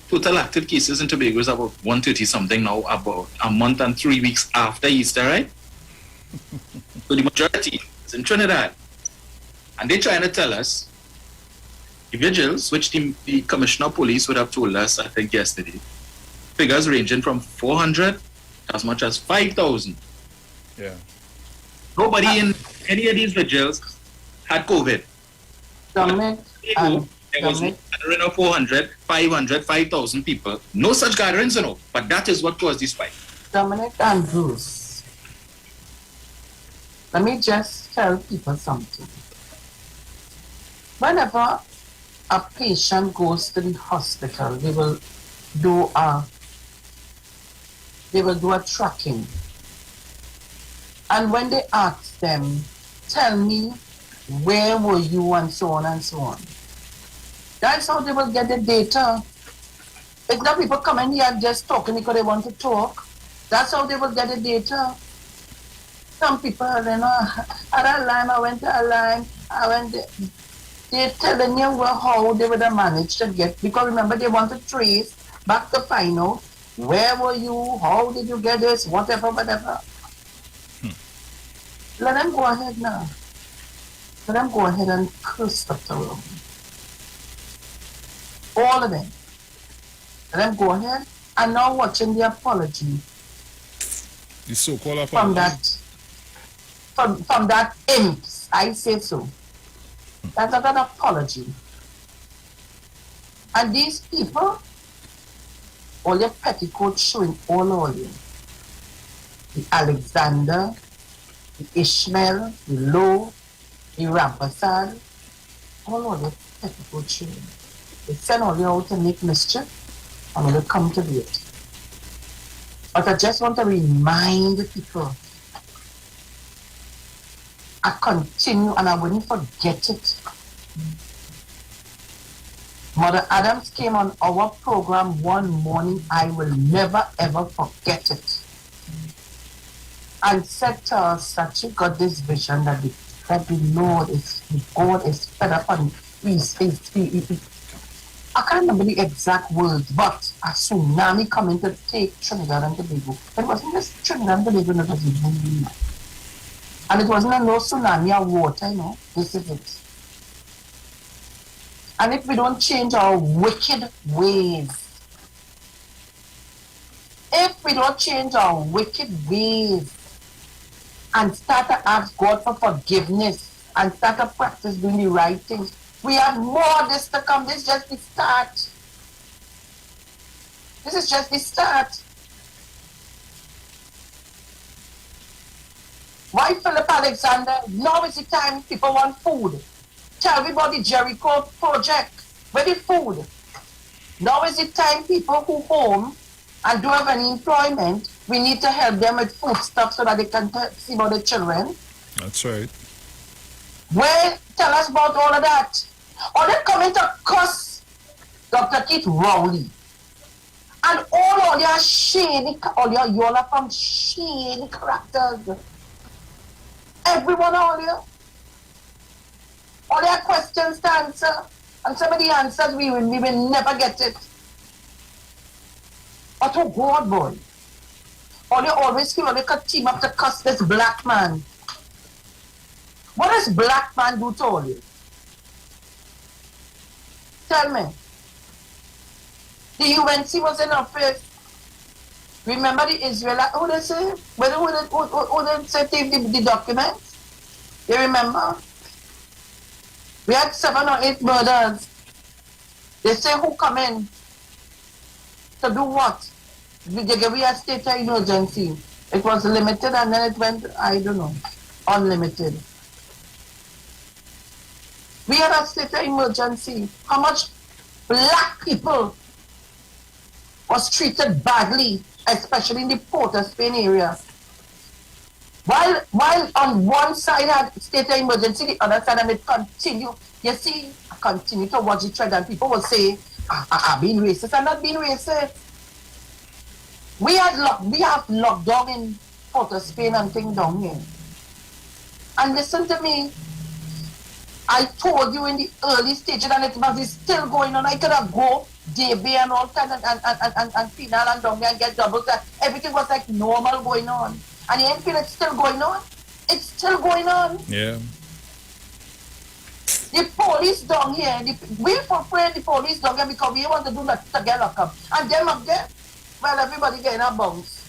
total active cases in Tobago is about 130 something now, about a month and 3 weeks after Easter, right? So the majority is in Trinidad. And they're trying to tell us the vigils, which the Commissioner of Police would have told us, I think yesterday, figures ranging from 400 as much as 5,000. Yeah. Nobody in any of these vigils had COVID. Dominic, there was a gathering of 400, 500, 5,000 people. No such gatherings, you know. But that is what caused the spike. Dominic and Bruce, let me just tell people something. Whenever a patient goes to the hospital, they will do a tracking. And when they ask them, tell me, where were you, and so on and so on. That's how they will get the data. It's not people coming here just talking because they want to talk. That's how they will get the data. Some people, you know, at a line, I went to a line, they're telling you how they would have managed to get, because remember, they want to trace back to find out where were you, how did you get this, whatever. Let them go ahead now. Let them go ahead and curse Dr. Romain. All of them. Let them go ahead and now watching the apology. The so-called apology. From that imps, I say so. That's not an apology. And these people, all your petticoats showing all you. The Alexander, the Ishmael, the Low, the Rampasad, all your petticoats showing. They send all you out to make mischief, and will come to do it. But I just want to remind the people, I continue and I wouldn't forget it. Mother Adams came on our program one morning, I will never ever forget it. And said to us that she got this vision that the Lord is, God is fed up and I can't remember the exact words, but a tsunami coming to take Trinidad and Tobago. It wasn't just Trinidad and Tobago, it was even. And it wasn't a no tsunami of water, you know. This is it. And if we don't change our wicked ways, and start to ask God for forgiveness and start to practice doing the right things. We have more of this to come. This is just the start. This is just the start. Why Philip Alexander? Now is the time people want food. Tell everybody Jericho project. Where the food? Now is the time people who home and don't have any employment, we need to help them with food stuff so that they can see about the children. That's right. Well, tell us about all of that. Or they come in to cuss Dr. Keith Rowley. And all your shady, you all are from shady characters. Everyone, all your questions to answer. And some of the answers we will never get it. But oh God, boy. All you always feel like a team up to cuss this black man. What does black man do to all you? Tell me. The UNC was in office. Remember the Israelite, who they say? Who they say take the documents? You remember? We had 7 or 8 murders. They say who come in to do what? We had state of emergency. It was limited and then it went, I don't know, unlimited. We had a state of emergency. How much black people was treated badly, especially in the Port of Spain area. While on one side had state of emergency, the other side and it continue. You see, I continue to watch the trend and people will say, I'm being racist. I'm not being racist. We have lockdown in Port of Spain and things down here. And listen to me. I told you in the early stages and it was still going on. I could have go DB and all kind and penal and down there and get double that. Everything was like normal going on. And you ain't feel it's still going on? It's still going on. Yeah. The police down here, we afraid the police down here because we want to do that to get locked up. And them up there, well, everybody getting a bounce.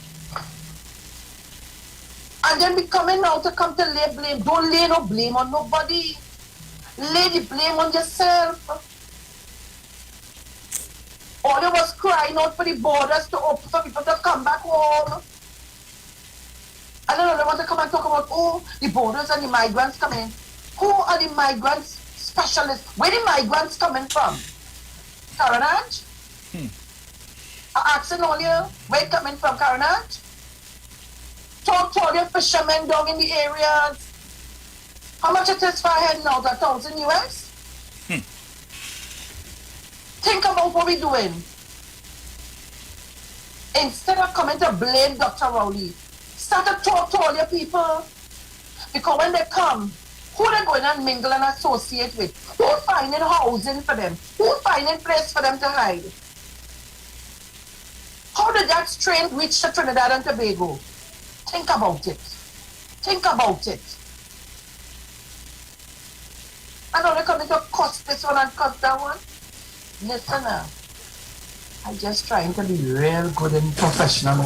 And then we coming now to come to lay blame. Don't lay no blame on nobody. Lay the blame on yourself. All you was crying out for the borders to open for people to come back home. I don't know, they want to come and talk about, oh, the borders and the migrants coming. Who are the migrants specialists? Where the migrants coming from? Caronage? I asked all you, where coming from, Caronage? Talk to all your fishermen down in the areas. How much it is for heading out? $1,000 US? Think about what we're doing. Instead of coming to blame Dr. Rowley, start to talk to all your people. Because when they come, who they going and mingle and associate with? Who finding housing for them? Who finding place for them to hide? How did that strain reach to Trinidad and Tobago? Think about it. Think about it. And now they're coming to cuss this one and cuss that one. Listen now. I'm just trying to be real good and professional.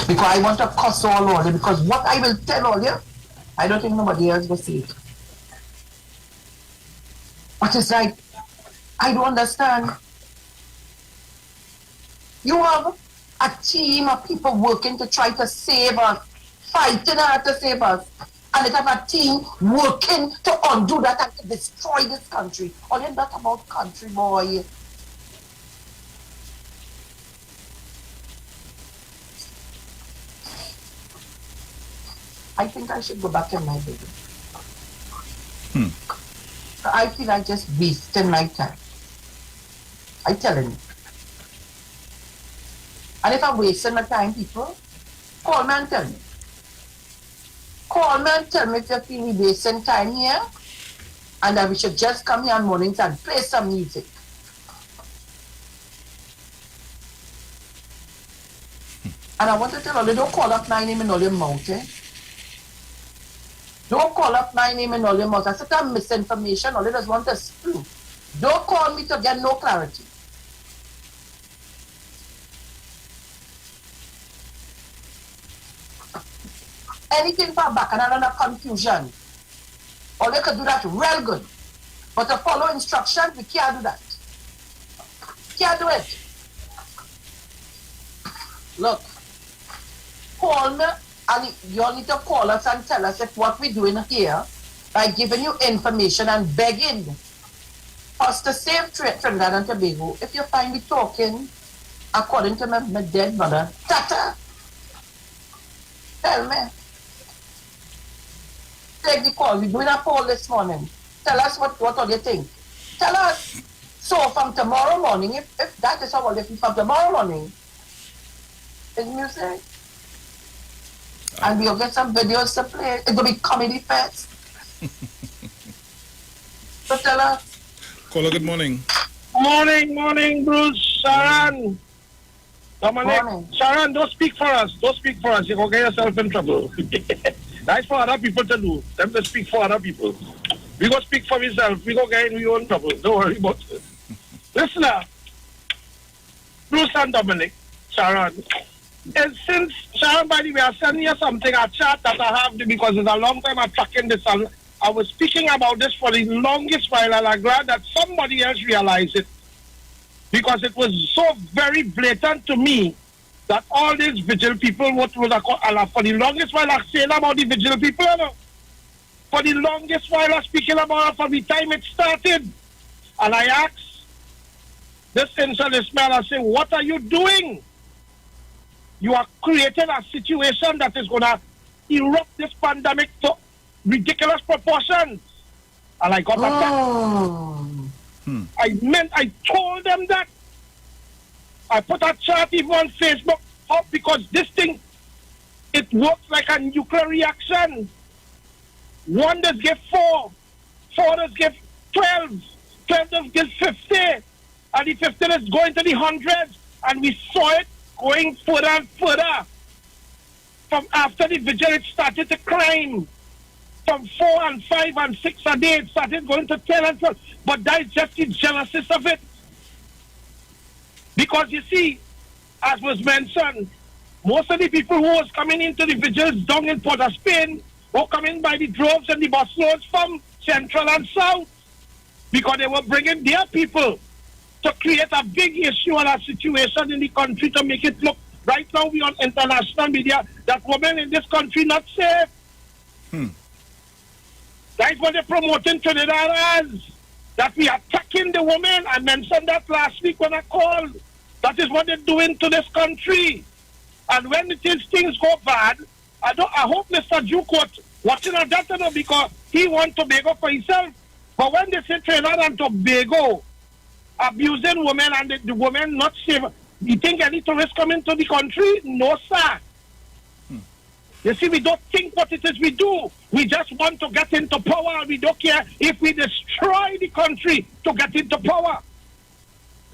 Because I want to cuss all you. Because what I will tell all you, I don't think nobody else will see it. But it's like, I don't understand. You have a team of people working to try to save us, fighting hard to save us. And it have a team working to undo that and to destroy this country. Only not about country, boy. I think I should go back in my business. I feel I just wasting my time. I telling you. And if I'm wasting my time, people, call me and tell me. Call me and tell me if you feel we wasting time here and that we should just come here on mornings and play some music. And I want to tell you, don't call up my name in all your mouth, eh? Don't call up my name in all your mouth. I said that misinformation, all you just want to spew. Don't call me to get no clarity. anything for back and another confusion. Or they could do that real good. But to follow instructions, we can't do that. Can't do it. Look, call me, and you all need to call us and tell us if what we're doing here by giving you information and begging us to save Trinidad and Tobago. If you find me talking according to my dead mother, Tata, tell me. Take the call. We're doing a poll this morning. Tell us what all you think. Tell us. So from tomorrow morning, if that is how if from tomorrow morning, is music. And we'll get some videos to play. It's going to be comedy fest. So tell us. Caller, good morning. Morning, Bruce, Sharon, Dominic. Morning. Sharon, don't speak for us. Don't speak for us. You're going to get yourself in trouble. That's for other people to do. Them to speak for other people. We go speak for ourselves. We go get in our own trouble. Don't worry about it. Listen now. Bruce and Dominic, Sharon. And since, Sharon, by the way, I sent you something, a chat that I have, because it's a long time I'm tracking this. I was speaking about this for the longest while, and I'm glad that somebody else realized it. Because it was so very blatant to me that all these vigil people, for the longest while I'm saying about the vigil people, you know, for the longest while I'm speaking about it from the time it started. And I asked this Insel Ismail, I say, what are you doing? You are creating a situation that is going to erupt this pandemic to ridiculous proportions. And I got attacked. I told them that. I put a chart even on Facebook up because this thing, it works like a nuclear reaction. One does give 4 does give 12 does give 50, and the 50 is going to the hundreds, and we saw it going further and further. From after the vigil, it started to climb. From 4 and 5 and 6 a day, it started going to 10 and 12. But that is just the genesis of it. Because you see, as was mentioned, most of the people who was coming into the vigils down in Port of Spain were coming by the droves and the busloads from Central and South. Because they were bringing their people to create a big issue and a situation in the country to make it look, right now we on international media, that women in this country not safe. That's what they're promoting Trinidad as. That we are attacking the women. I mentioned that last week when I called. That is what they're doing to this country. And when things go bad, I hope Mr. Ducote watching at that because he wants Tobago for himself. But when they say Trinidad and Tobago abusing women and the women not safe, you think any tourists come into the country? No, sir. You see, we don't think what it is we do. We just want to get into power. We don't care if we destroy the country to get into power.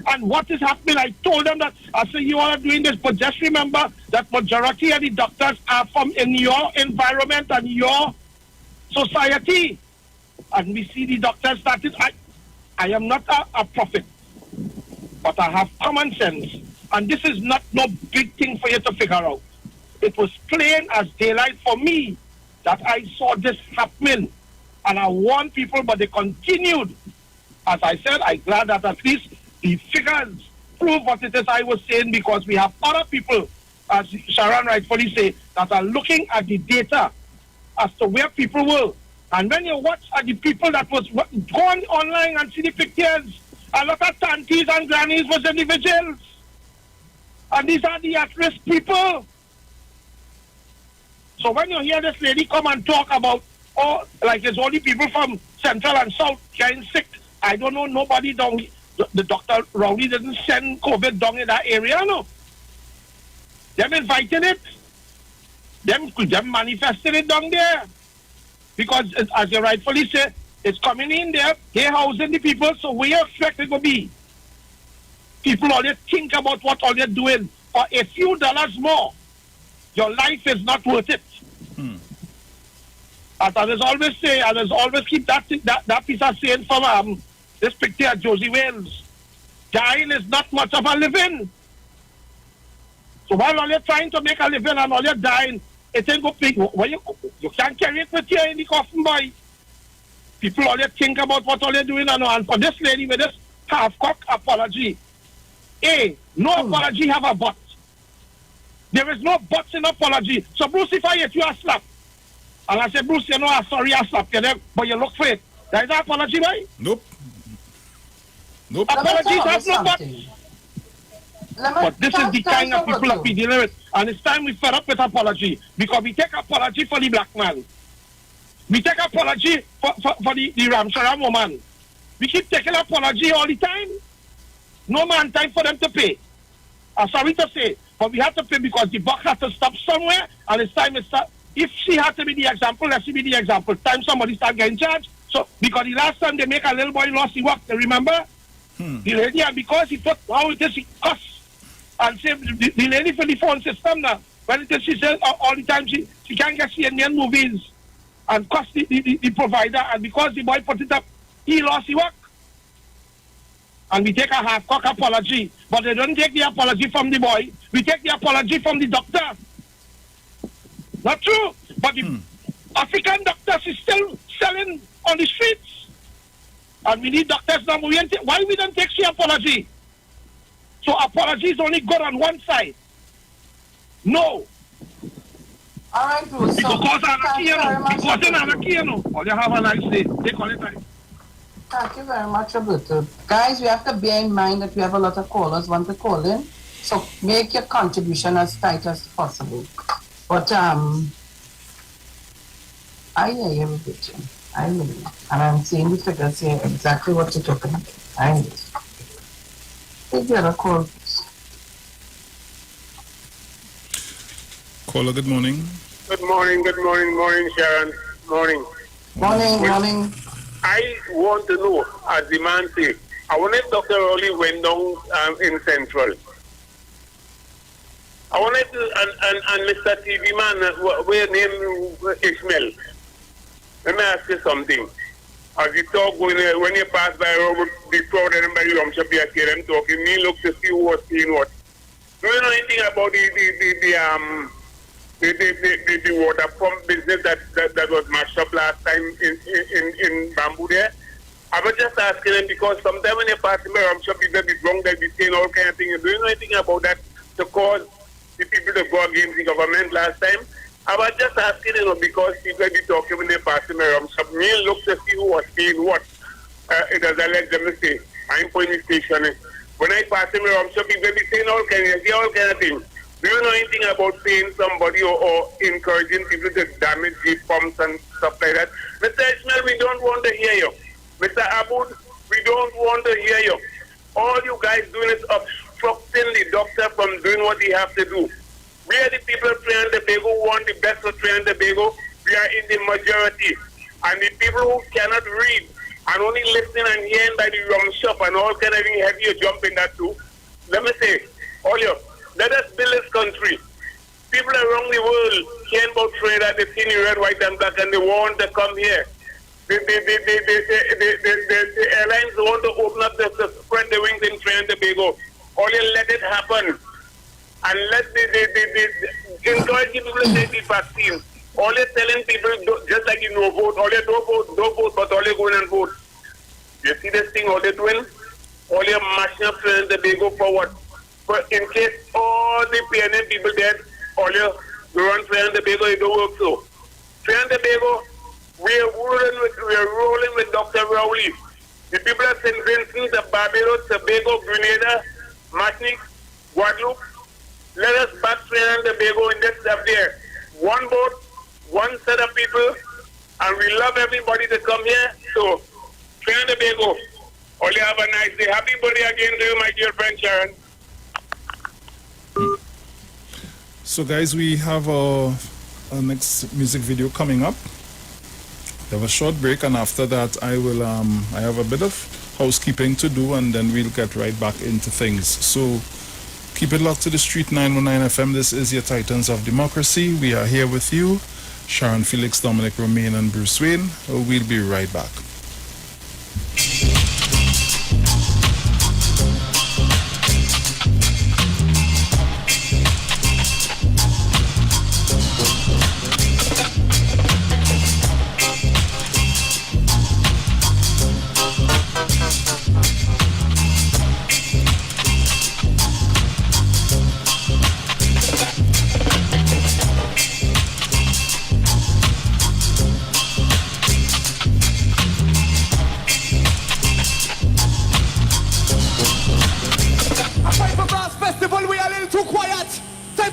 And what is happening, I told them that, I said, you all are doing this, but just remember that majority of the doctors are from in your environment and your society. And we see the doctors started. I am not a prophet, but I have common sense. And this is not no big thing for you to figure out. It was plain as daylight for me that I saw this happening. And I warned people, but they continued. As I said, I'm glad that at least the figures prove what it is I was saying, because we have other people, as Sharon rightfully say, that are looking at the data as to where people were. And when you watch at the people that was going online and see the pictures, a lot of tanties and grannies was in the vigils. And these are the at-risk people. So when you hear this lady come and talk about, oh, like it's only people from Central and South getting sick, I don't know, nobody down, the Dr. Rowley didn't send COVID down in that area, no. Them inviting it. Them manifesting it down there. Because, as you rightfully say, it's coming in there, they're housing the people, so where you expect it to be? People always think about what all they're doing. For a few dollars more, your life is not worth it. As I always say, I always keep that piece of saying from this picture of Josie Wales. Dying is not much of a living. So while all you're trying to make a living and all you're dying, it ain't go big. Well, you can't carry it with you in the coffin, boy. People always think about what all they're doing and for this lady with this half-cock apology. No apology have a but. There is no buts in apology. So Bruce, if I hit you a slap, and I say, Bruce, you know, I'm sorry I slapped you there, but you look for it. There is an apology, right? Nope. Apologies have no buts. But this is the kind of people that we dealing with. And it's time we fed up with apology. Because we take apology for the black man. We take apology for the Ramshara woman. We keep taking apology all the time. No man time for them to pay. I'm sorry to say, but we have to pay because the buck has to stop somewhere, and it's time to start. If she had to be the example, let she be the example. Time somebody start getting charged. So, because the last time they make a little boy lost his work, they remember? The lady, and because he put how it is, he cuss. And say, the lady for the phone system now, when it is, she says all the time, she can't get CNN movies and cuss the provider, and because the boy put it up, he lost his work. And we take a half-cock apology, but they don't take the apology from the boy. We take the apology from the doctor. Not true, but the African doctors is still selling on the streets. And we need doctors now. Why we don't take the apology? So apology is only good on one side. No. All right, Bruce. Because anarchy, you know. Or you have a nice day. They call it time. Thank you very much, Roberto. Guys, we have to bear in mind that we have a lot of callers want to call in. So make your contribution as tight as possible. But I hear you, Roberto. I hear you. And I'm seeing the figures here, exactly what you're talking about. I hear you. Take the other call. Caller, good morning. Good morning, Sharon. Morning. Morning. I want to know, as the man said, I wonder if Dr. Rowley went down in Central. I wonder if, and Mr. TV man, where name Ishmael. Let me ask you something. As you talk, when you pass by Robert, the crowd and everybody comes up here, hear them talking, me look to see who was seeing what. Do you know anything about the water pump business that was mashed up last time in Bamboo there? I was just asking them because sometimes when you pass in my shop, people be drunk, they be saying all kind of things. Do you know anything about that to cause the people to go against the government last time? I was just asking, because people be talking when they pass in my shop. Me look to see who was saying what. It does let them say. I'm putting the station. When I pass in my shop, people be saying all kind of things. Do you know anything about paying somebody or encouraging people to damage the pumps and stuff like that? Mr. Ishmael, we don't want to hear you. Mr. Aboud, we don't want to hear you. All you guys doing is obstructing the doctor from doing what he have to do. We are the people of Trinidad and Tobago who want the best for Trinidad and Tobago. We are in the majority. And the people who cannot read and only listening and hearing by the rum shop and all kind of thing, have you jump in that too? Let me say, all you, let us build this country. People around the world hearing about Trinidad, they've seen the red, white, and black, and they want to come here. The airlines want to open up, to spread the wings in Trinidad and Tobago. All you let it happen. And let encourage people to take the vaccine. All you're telling people, just like you know, vote. All you don't vote, but all you go in and vote. You see this thing, all you're doing? All you're mashing up Trinidad and Tobago for what? For in case all the PNN people dead, all you run Trinidad and Tobago, it don't work so. Trinidad and Tobago, we are rolling with Dr. Rowley. The people of St. Vincent, the Barbados, Tobago, Grenada, Martinique, Guadeloupe, let us back Trinidad and Tobago in this stuff there. One boat, one set of people, and we love everybody to come here. So, Trinidad and Tobago, all you have a nice day. Happy birthday again to you, my dear friend Sharon. So guys, we have our next music video coming up. We have a short break, and after that I will I have a bit of housekeeping to do, and then we'll get right back into things. So keep it locked to the Street 919 FM. This is your Titans of Democracy. We are here with you, Sharon, Felix, Dominic, Romain, and Bruce Wayne. We'll be right back.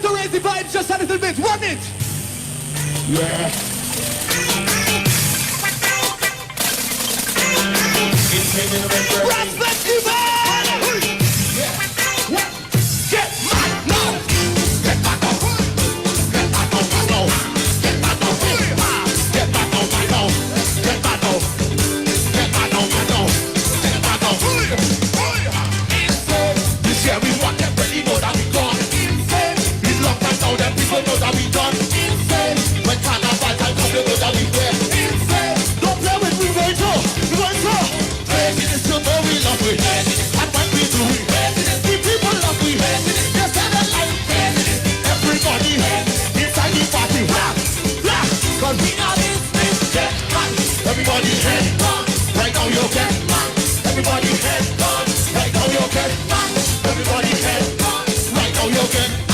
to raise the vibes just a little bit. Run it. Yeah. Respect the man. Yeah. Get mad now. Get back up. Get back up now. Get back up. Get back up now. Get back up. Get back up now. Get back up. This year we want everybody know that we gone. It's long time now that people know that we done. When carnival time comes, they know that we wear. Don't play with me, Rachel. You want to? Presidents to know we love we. And when we do we, the people love we. They say they like everybody inside the party. Cause we are this get man. Everybody head on. Right now you get man. Everybody head on. Right now you get man. Everybody head on. Right now you get man.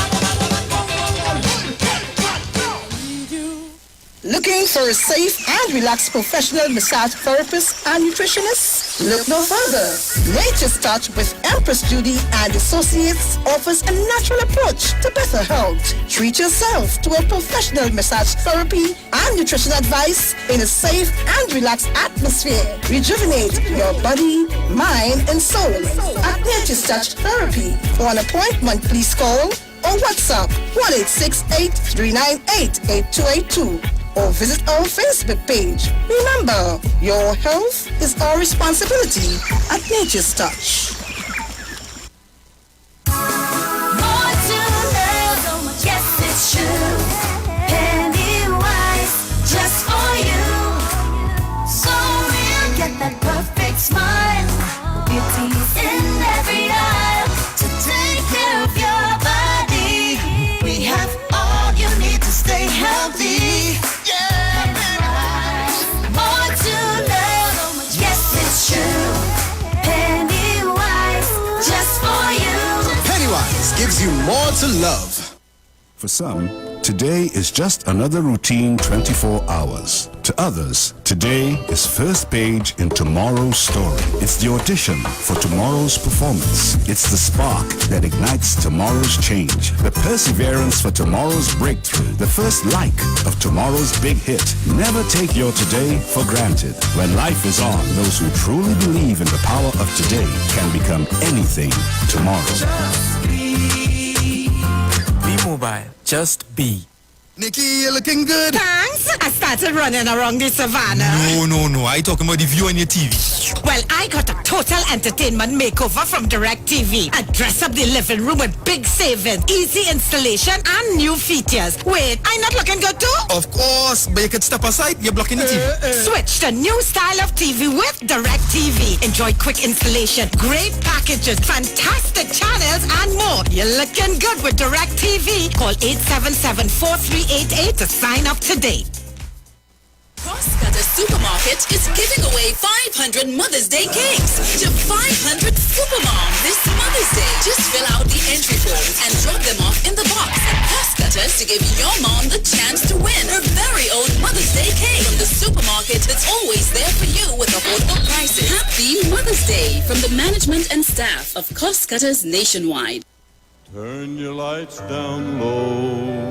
Looking for a safe and relaxed professional massage therapist and nutritionist? Look no further. Nature's Touch with Empress Judy and Associates offers a natural approach to better health. Treat yourself to a professional massage therapy and nutrition advice in a safe and relaxed atmosphere. Rejuvenate your body, mind, and soul at Nature's Touch Therapy. For an appointment, please call or WhatsApp 1-868-398-8282 or visit our Facebook page. Remember, your health is our responsibility at Nature's Touch. More to love, yes it's true. Pennywise, just for you. So real, get that perfect smile. Beauty's in every aisle to take care of your body. We have all you need to stay healthy. Gives you more to love. For some, today is just another routine 24 hours. To others, today is first page in tomorrow's story. It's the audition for tomorrow's performance. It's the spark that ignites tomorrow's change. The perseverance for tomorrow's breakthrough. The first like of tomorrow's big hit. Never take your today for granted. When life is on, those who truly believe in the power of today can become anything tomorrow. Be mobile. Just be. Nikki, you're looking good. Thanks. I started running around the savannah. No. I talking about the view on your TV. Well, I got a total entertainment makeover from DirecTV. I dress up the living room with big savings, easy installation, and new features. Wait, I'm not looking good too? Of course, but you could step aside. You're blocking the TV. Switch to new style of TV with DirecTV. Enjoy quick installation, great packages, fantastic channels, and more. You're looking good with DirecTV. Call 877-4388 to sign up today. Crosscutter Supermarket is giving away 500 Mother's Day cakes to 500 supermoms this Mother's Day. Just fill out the entry forms and drop them off in the box at Crosscutters to give your mom the chance to win her very own Mother's Day cake from the supermarket that's always there for you with affordable prices. Happy Mother's Day from the management and staff of Crosscutters nationwide. Turn your lights down low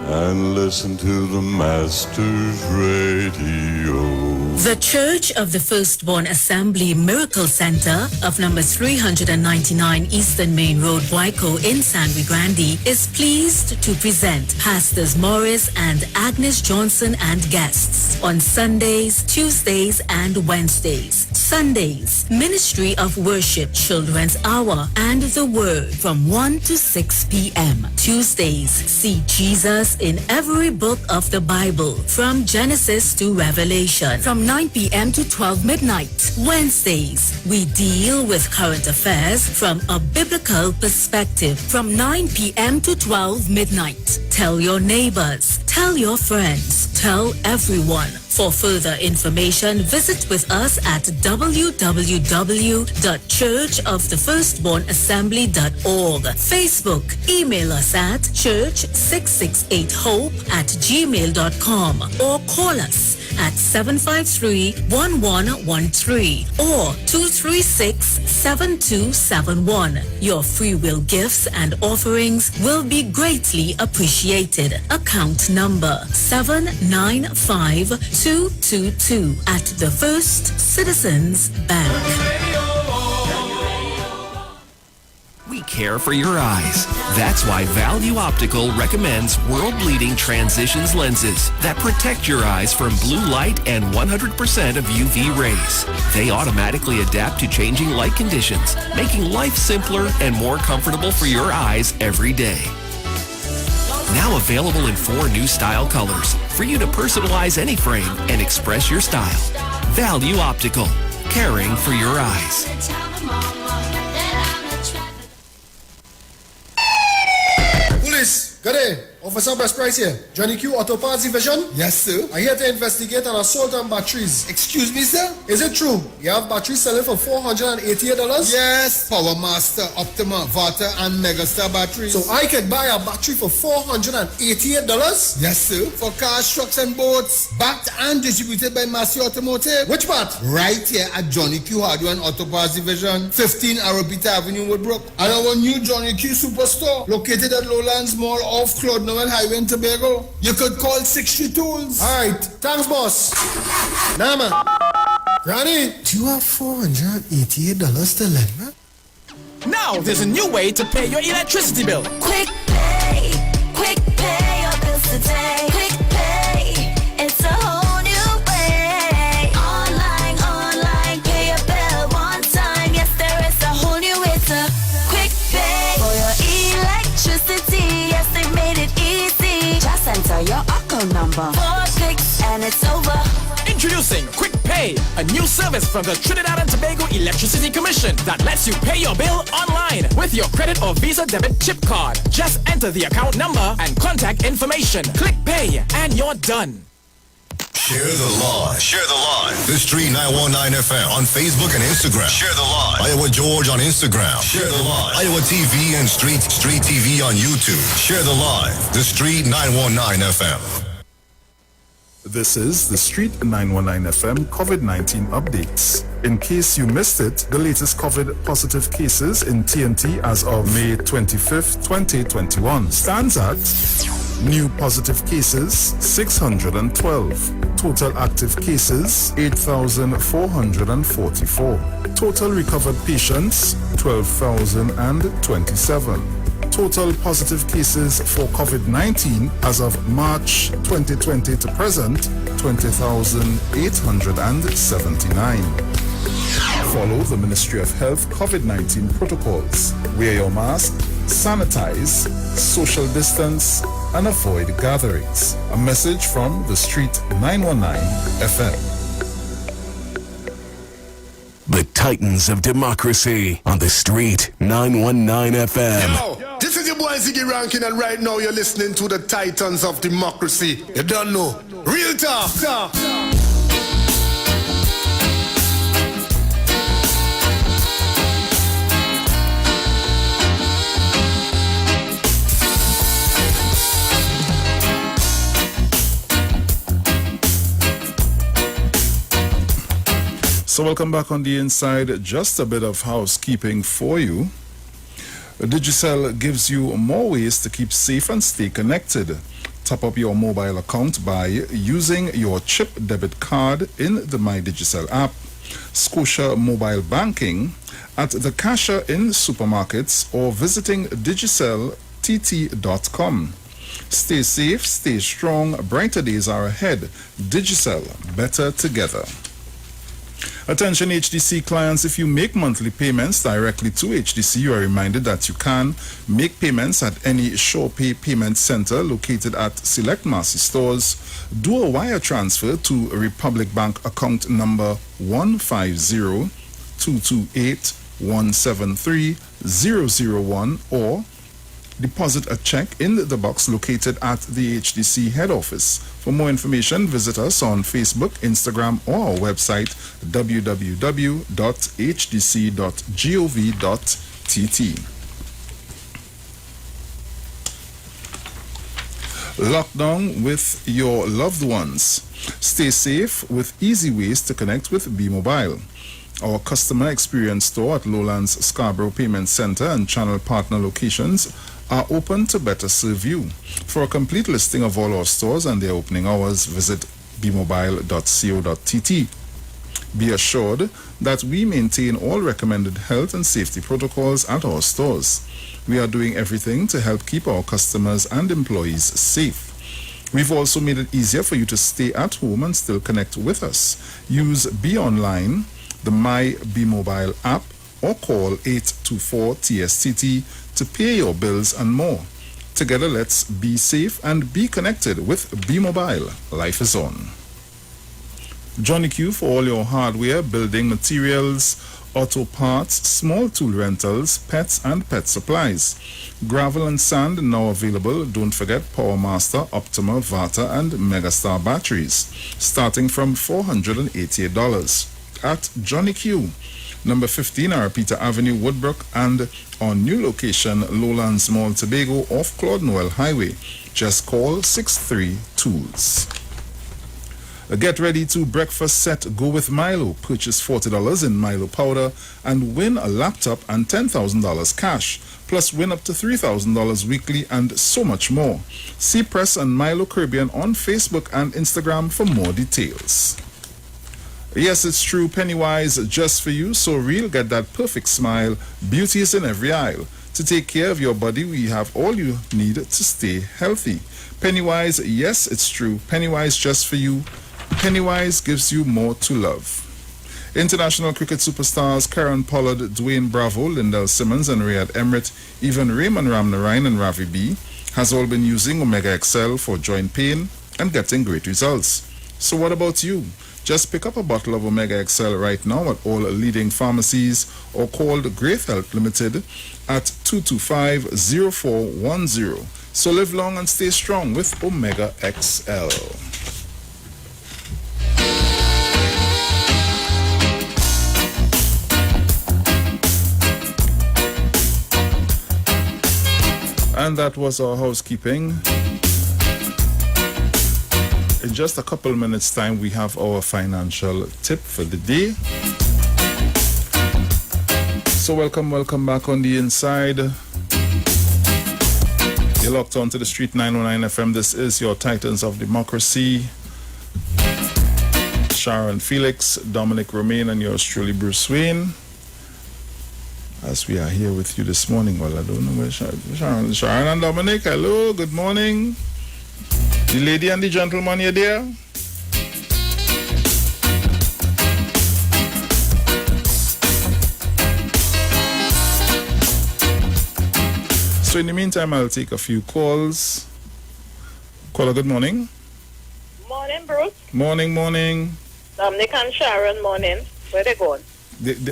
and listen to the Master's Radio. The Church of the Firstborn Assembly Miracle Center of number 399 Eastern Main Road, Waiko in San Luis Grande is pleased to present Pastors Morris and Agnes Johnson and guests on Sundays, Tuesdays, and Wednesdays. Sundays, Ministry of Worship Children's Hour and the Word from 1 to 6 p.m. Tuesdays, see Jesus in every book of the Bible from Genesis to Revelation from 9 p.m. to 12 midnight. Wednesdays, we deal with current affairs from a biblical perspective from 9 p.m. to 12 midnight. Tell your neighbors, tell your friends, tell everyone. For further information, visit with us at www.churchofthefirstbornassembly.org. Facebook, email us at church668hope@gmail.com or call us at 753-1113 or 236-7271. Your free will gifts and offerings will be greatly appreciated. Account number 795222 at the First Citizens Bank. We care for your eyes. That's why Value Optical recommends world-leading transitions lenses that protect your eyes from blue light and 100% of UV rays. They automatically adapt to changing light conditions, making life simpler and more comfortable for your eyes every day. Now available in 4 new style colors for you to personalize any frame and express your style. Value Optical, caring for your eyes. Police, good day. Officer Best Price here. Johnny Q Auto Parts Division? Yes, sir. I'm here to investigate an assault on batteries. Excuse me, sir? Is it true? You have batteries selling for $488? Yes. Power Master, Optima, Vata, and Megastar batteries. So I could buy a battery for $488? Yes, sir. For cars, trucks, and boats. Backed and distributed by Massey Automotive. Which part? Right here at Johnny Q Hardware and Auto Parts Division, 15 Arabita Avenue, Woodbrook. And our new Johnny Q Superstore, located at Lowlands Mall off Claude Noel Highway in Tobago. You could call 60 Tools. Alright, thanks, boss. Nah, man. Granny, do you have $488 to lend, man? Now there's a new way to pay your electricity bill. Quick pay your bills today. Quick pay, it's a whole new way. Online, pay your bill one time. Yes, there is a whole new way to quick pay for your electricity. Yes, they made it easy. Just enter your account number. 4 clicks and it's over. Introducing Quick Pay, a new service from the Trinidad and Tobago Electricity Commission that lets you pay your bill online with your credit or Visa debit chip card. Just enter the account number and contact information. Click Pay and you're done. Share the live. Share the live. The Street 919 FM on Facebook and Instagram. Share the live. Iowa George on Instagram. Share the live. Iowa TV and Street TV on YouTube. Share the live. The Street 919 FM. This is the Street 919 FM COVID-19 updates. In case you missed it, the latest COVID positive cases in TNT as of May 25th, 2021 stands at new positive cases 612, total active cases 8,444, total recovered patients 12,027. Total positive cases for COVID-19 as of March 2020 to present, 20,879. Follow the Ministry of Health COVID-19 protocols. Wear your mask, sanitize, social distance, and avoid gatherings. A message from the Street 919 FM. The Titans of Democracy on the Street 919 FM. Yo, this is your boy Ziggy Rankin, and right now you're listening to the Titans of Democracy. You don't know. Real talk. So welcome back on the inside. Just a bit of housekeeping for you. Digicel gives you more ways to keep safe and stay connected. Top up your mobile account by using your chip debit card in the My Digicel app, Scotia Mobile Banking, at the cashier in supermarkets, or visiting digiceltt.com. Stay safe, stay strong, brighter days are ahead. Digicel, better together. Attention HDC clients, if you make monthly payments directly to HDC, you are reminded that you can make payments at any SurePay payment center located at select Massey stores. Do a wire transfer to Republic Bank account number 150-228-173-001 or deposit a check in the box located at the HDC head office. For more information, visit us on Facebook, Instagram, or our website www.hdc.gov.tt. Lockdown with your loved ones. Stay safe with easy ways to connect with B-Mobile. Our customer experience store at Lowlands Scarborough Payment Center and channel partner locations are open to better serve you. For a complete listing of all our stores and their opening hours, visit bmobile.co.tt. Be assured that we maintain all recommended health and safety protocols at our stores. We are doing everything to help keep our customers and employees safe. We've also made it easier for you to stay at home and still connect with us. Use Be Online, the My B Mobile app, or call 824-TSTT to pay your bills and more. Together, let's be safe and be connected with B Mobile. Life is on. Johnny Q for all your hardware, building materials, auto parts, small tool rentals, pets and pet supplies. Gravel and sand now available. Don't forget PowerMaster, Optima, Vata and Megastar batteries, starting from $488 at Johnny Q. Number 15, Arapita Avenue, Woodbrook, and our new location, Lowlands Mall, Tobago, off Claude Noel Highway. Just call 63 Tools. Get ready to breakfast set go with Milo. Purchase $40 in Milo powder and win a laptop and $10,000 cash. Plus win up to $3,000 weekly and so much more. See Press and Milo Caribbean on Facebook and Instagram for more details. Yes, it's true, Pennywise just for you, so real, get that perfect smile. Beauty is in every aisle. To take care of your body, we have all you need to stay healthy. Pennywise, yes, it's true. Pennywise just for you. Pennywise gives you more to love. International cricket superstars Karen Pollard, Dwayne Bravo, Lindell Simmons and Riyad Emrit, even Raymond Ramnarine and Ravi B has all been using Omega XL for joint pain and getting great results. So what about you? Just pick up a bottle of Omega XL right now at all leading pharmacies or call Great Health Limited at 225-0410. So live long and stay strong with Omega XL. And that was our housekeeping. In just a couple minutes time, we have our financial tip for the day. So welcome back on the inside. You're locked on to the Street 909 FM. This is your Titans of Democracy. Sharon, Felix, Dominic, Romain, and yours truly, Bruce Wayne. As we are here with you this morning, well, I don't know where Sharon and Dominic, hello, good morning. The lady and the gentleman, you there? So in the meantime, I'll take a few calls. Caller, good morning. Morning, Bruce. Morning. Dominic and Sharon, morning. Where they going?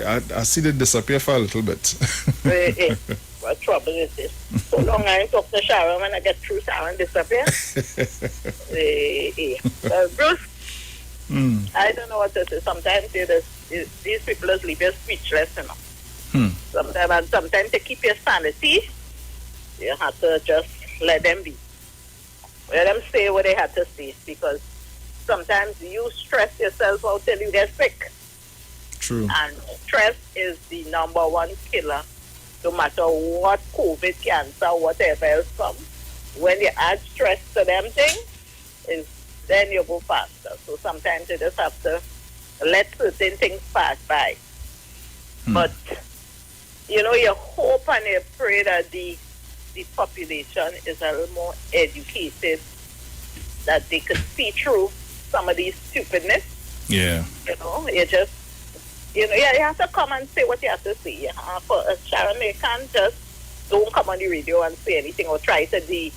I see they disappear for a little bit. What trouble is this? So long I talk to Sharon, when I get through, Sharon disappear. Bruce, I don't know what to say. Sometimes these people leave you speechless, you know. Sometimes to keep your sanity, you have to just let them be. Let them say what they have to say, because sometimes you stress yourself out till you get sick. True. And stress is the number one killer, no matter what COVID, cancer, whatever else comes. When you add stress to them things, then you go faster. So sometimes you just have to let certain things pass by. But, you know, you hope and you pray that the population is a little more educated, that they could see through some of these stupidness. Yeah. You know, you have to come and say what you have to say. For Sharon, you can't just don't come on the radio and say anything or try to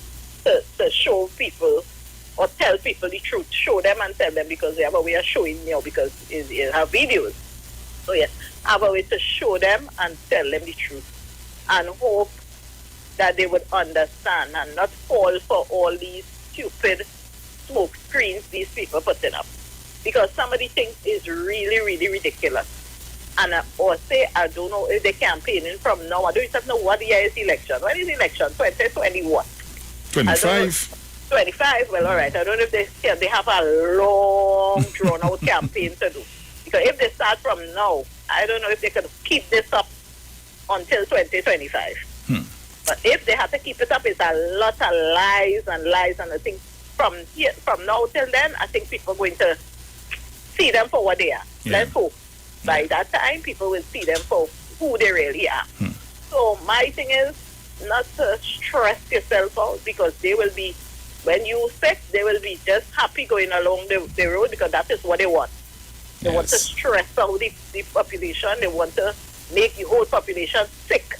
show people or tell people the truth. Show them and tell them, because they have a way of showing you, because you have videos. So yes, have a way to show them and tell them the truth, and hope that they would understand and not fall for all these stupid smoke screens these people putting up. Because some of the things is really, really ridiculous. And or say, I don't know if they're campaigning from now. I don't even know what year is election. When is election? 2021. 25. 25. Well, all right. I don't know if they have a long drawn out campaign to do. Because if they start from now, I don't know if they can keep this up until 2025. But if they have to keep it up, it's a lot of lies. And I think from now till then, I think people are going to see them for what they are. Yeah. Let's hope. By that time, people will see them for who they really are. So my thing is not to stress yourself out, because they will be, when you sick, they will be just happy going along the road, because that is what they want. They want to stress out the population. They want to make the whole population sick.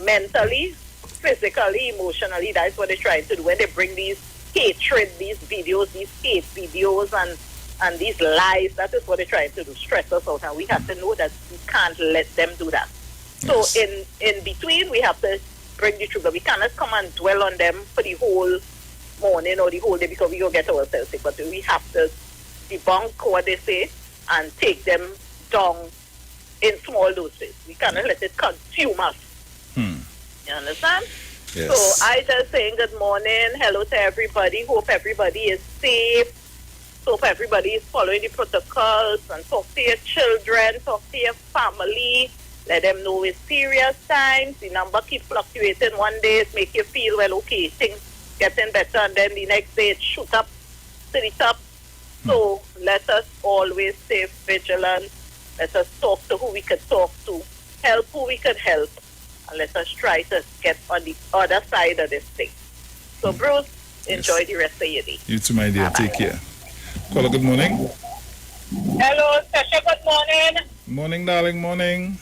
Mentally, physically, emotionally. That's what they're trying to do. When they bring these hatred, these videos, these hate videos and these lies, that is what they're trying to do. Stress us out. And we have to know that we can't let them do that. So in between, we have to bring the truth. But we cannot come and dwell on them for the whole morning or the whole day, because we will get ourselves sick. But we have to debunk what they say and take them down in small doses. We cannot let it consume us. You understand? Yes. So I just saying good morning, hello to everybody. Hope everybody is safe. Hope everybody is following the protocols, and talk to your children, talk to your family. Let them know it's serious times. The number keep fluctuating. One day it make you feel, well, okay, things getting better, and then the next day it shoot up to the top. So let us always stay vigilant. Let us talk to who we could talk to, help who we could help, and let us try to get on the other side of this thing. So Bruce, enjoy the rest of your day. You too, my dear. Bye-bye. Take care. Caller, good morning. Hello, Sasha, good morning. Morning, darling. Morning.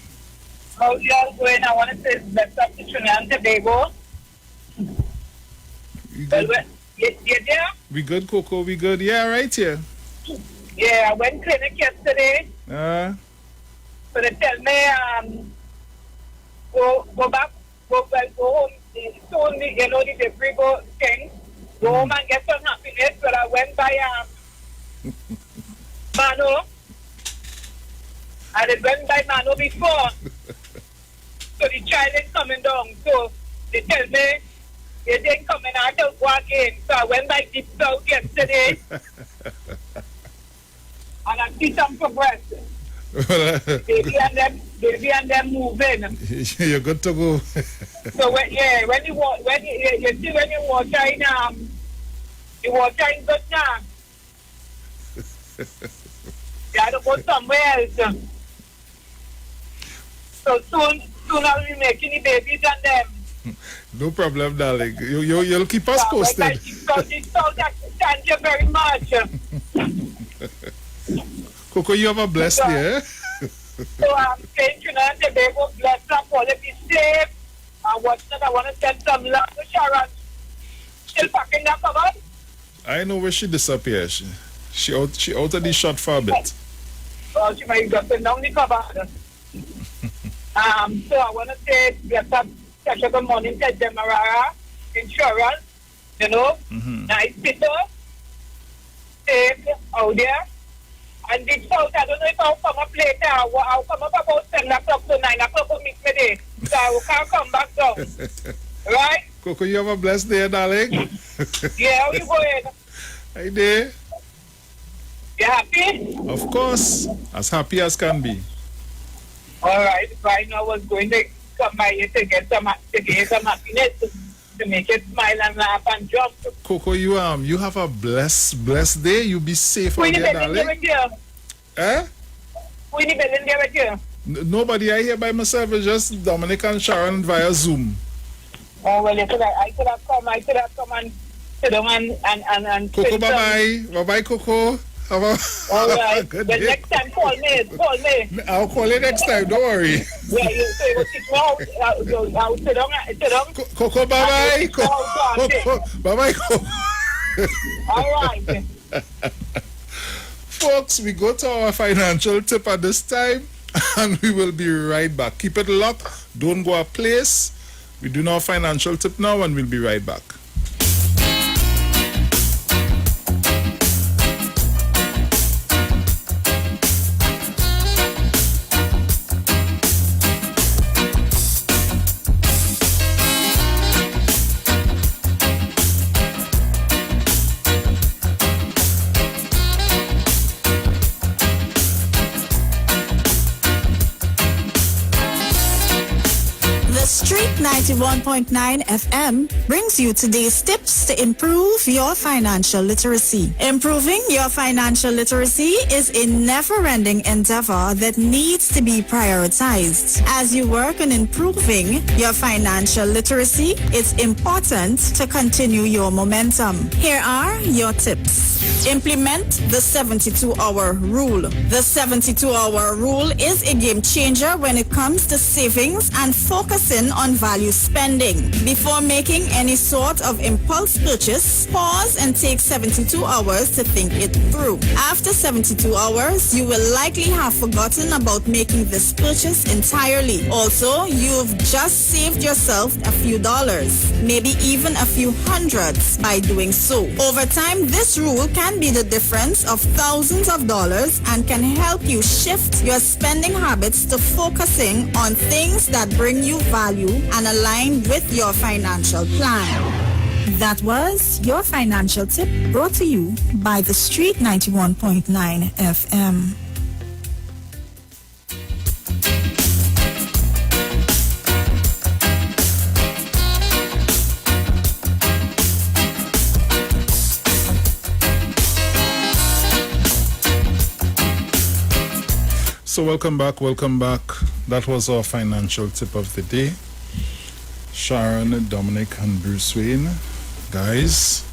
How you all going? I want to say best up to Trinidad and Tobago. Well, you there? We good, Coco? We good? Yeah, right here. Yeah, I went clinic yesterday. Uh, So they tell me, go back, go home. Soon, you know, the debris go thing. Go home and get some happiness. But I went by Mano. And it went by Mano before. So the child is coming down. So they tell me, they didn't come in, I just walk in. So I went by Deep South yesterday. And I see some progress. Baby and them moving. You're good to go. So when you see when you water in the water in good now. You have to go somewhere else. So soon I'll be making the babies and them. No problem, darling. You'll keep us posted. Thank you very much. Coco, you have a blessed day, eh? So I'm saying, Trinidad and Tobago, bless them, all of you safe. And what's that? I want to send some love to Sharon. Still packing that cupboard? I know where she disappeared. She out of the shot for a bit. Oh, she might have been down the cupboard. So I want to say, bless up, such a good morning to Demerara Insurance, you know, nice people, safe out there. And this house, I don't know if I'll come up later. I'll come up about 7 o'clock to 9 o'clock to meet me there. So I can't come back down. Right? Coco, you have a blessed day, darling. Yeah, how you going? Hi there. You happy? Of course. As happy as can be. All right. Right now I was going to come by here to get some happiness, to make it smile and laugh and jump. Coco, you have a blessed day. You be safe out there, darling. Eh? Who in the building there with you? Nobody. I here by myself. It's just Dominic and Sharon via Zoom. Oh, well, I could have come and sit down and Coco, bye-bye. Bye-bye, Coco. All right. Good Well, day. next time, call me. I'll call you next time. Don't worry. Yeah, you will teach me how sit down. Coco, bye-bye. Coco, bye-bye, Coco. All right. Folks, we go to our financial tip at this time, and we will be right back. Keep it locked. Don't go a place. We do our financial tip now, and we'll be right back. 91.9 FM brings you today's tips to improve your financial literacy. Improving your financial literacy is a never-ending endeavor that needs to be prioritized. As you work on improving your financial literacy, it's important to continue your momentum. Here are your tips. Implement the 72-hour rule. The 72-hour rule is a game changer when it comes to savings and focusing on value spending. Before making any sort of impulse purchase, pause and take 72 hours to think it through. After 72 hours, you will likely have forgotten about making this purchase entirely. Also, you've just saved yourself a few dollars, maybe even a few hundreds by doing so. Over time, this rule can be the difference of thousands of dollars and can help you shift your spending habits to focusing on things that bring you value and align with your financial plan. That was your financial tip brought to you by The Street 91.9 FM. So welcome back. That was our financial tip of the day. Sharon, Dominic, and Bruce Wayne. Guys.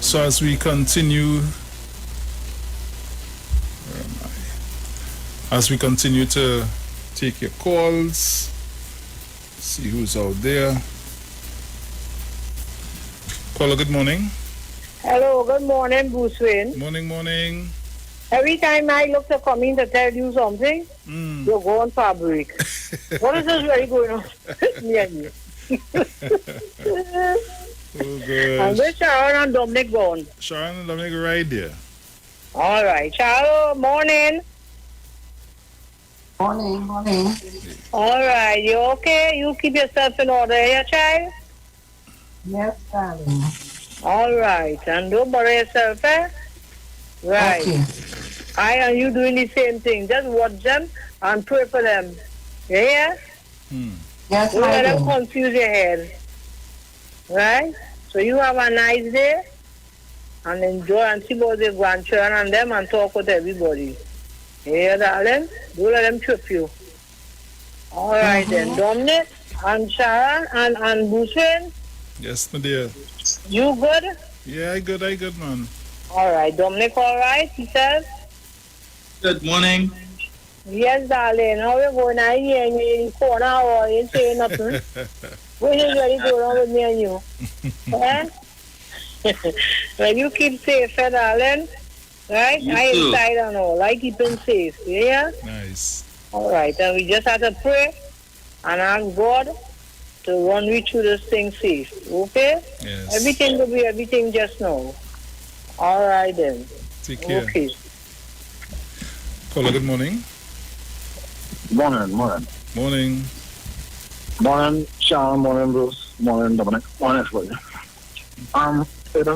So as we continue, to take your calls, see who's out there. Caller, good morning. Hello, good morning, Bruce Wayne. Morning. Every time I look to come in to tell you something, you go on fabric. What is this really going on? Me and you. Oh, gosh. And where's Sharon and Dominic gone? Sharon and Dominic right there. All right. Sharon, morning. Morning. All right. You okay? You keep yourself in order, yeah, child? Yes, darling. All right. And don't bother yourself, eh? Right. Okay. I and you doing the same thing. Just watch them and pray for them. Yeah? Yes, don't let them dear. confuse your head. Right? So you have a nice day and enjoy and see about the grandchildren and them and talk with everybody. Yeah, darling? Don't let them trip you. All right then. Dominic and Sharon and Bruce Wayne. Yes, my dear. You good? Yeah, I good, man. All right. Dominic, all right, he says? Good morning. Yes, darling. How you going? I hear you in the corner or you ain't saying nothing. What is really going on with me and you? Eh? Well, you keep safe, darling. Right? You I too. inside and all. I keep him safe. Yeah? Nice. All right. And we just have to pray and ask God to run we through this thing safe. Okay? Yes. Everything will be everything just now. All right then. Take care. Okay. Caller, good morning. Morning, Sharon, morning, Bruce, morning, Dominic, morning, everybody. It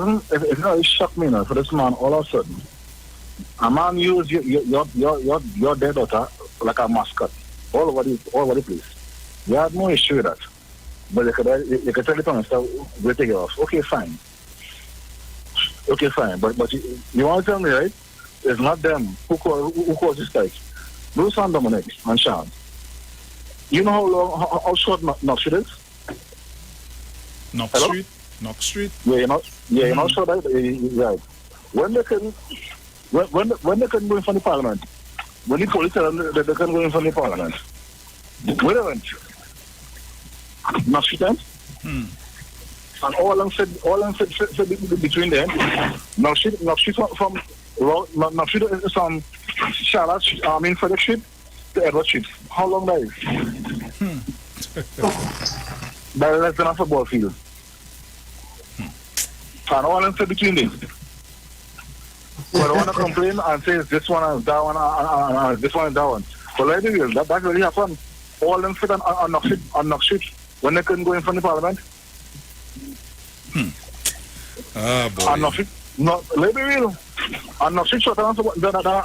really shocked me now for this man all of a sudden. A man used your dead daughter like a mascot all over the place. You had no issue with that. But you could tell it on stuff, we'll take it off. Okay, fine. But you want to tell me, right? It's not them who caused this strike. Bruce and Dominic and Sharon. You know how short Knox Street is? Knox Street? Yeah, you know short, right? Right. When they couldn't go in front of Parliament, when the police tell them that they couldn't go in front of Parliament, where they went? Knox Street end? And all them said between them. Knox Street from Charlotte, Felix Street to Edward Street. How long that is? That is less than a football field. And all them said between them. But I want to complain and say this one and that one and this one and that one. But let me real, that really happened. All them said on Knox Street when they couldn't go in front of Parliament. Ah, boy. And Knox Street, no, let me real. And not shorter than a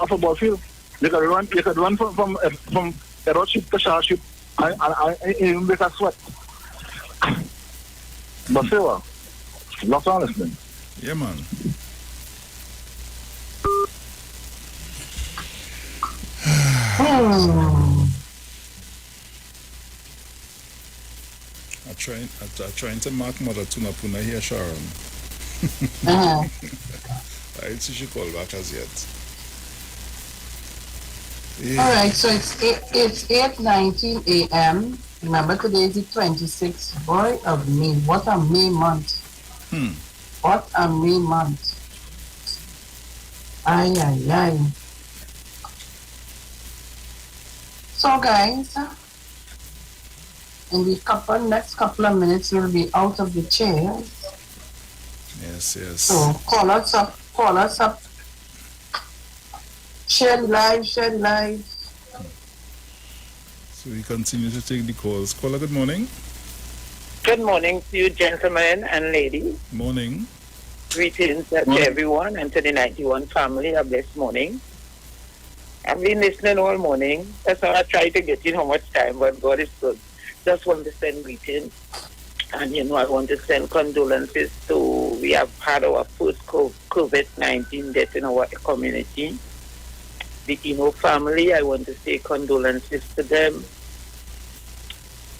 football field. You could run from a road ship to shore ship and even make a sweat. But say what? Lots of listening. Yeah, man. I'm trying to mark Mother Tunapuna here, Sharon. I didn't see she call back as yet. Yeah. All right, so it's 8:19 a.m. Remember, today is the 26th. Boy of May. What a May month. What a May month. Ay, ay, ay. So, guys, in the next couple of minutes, we'll be out of the chairs. Yes, yes. So, call us up. Share live. So we continue to take the calls. Caller, good morning. Good morning to you, gentlemen and ladies. Morning. Greetings to everyone and to the 91 family. A blessed morning. I've been listening all morning. That's how I try to get in how much time, but God is good. Just want to send greetings. And, I want to send condolences to, we have had our first COVID-19 death in our community. The family, I want to say condolences to them.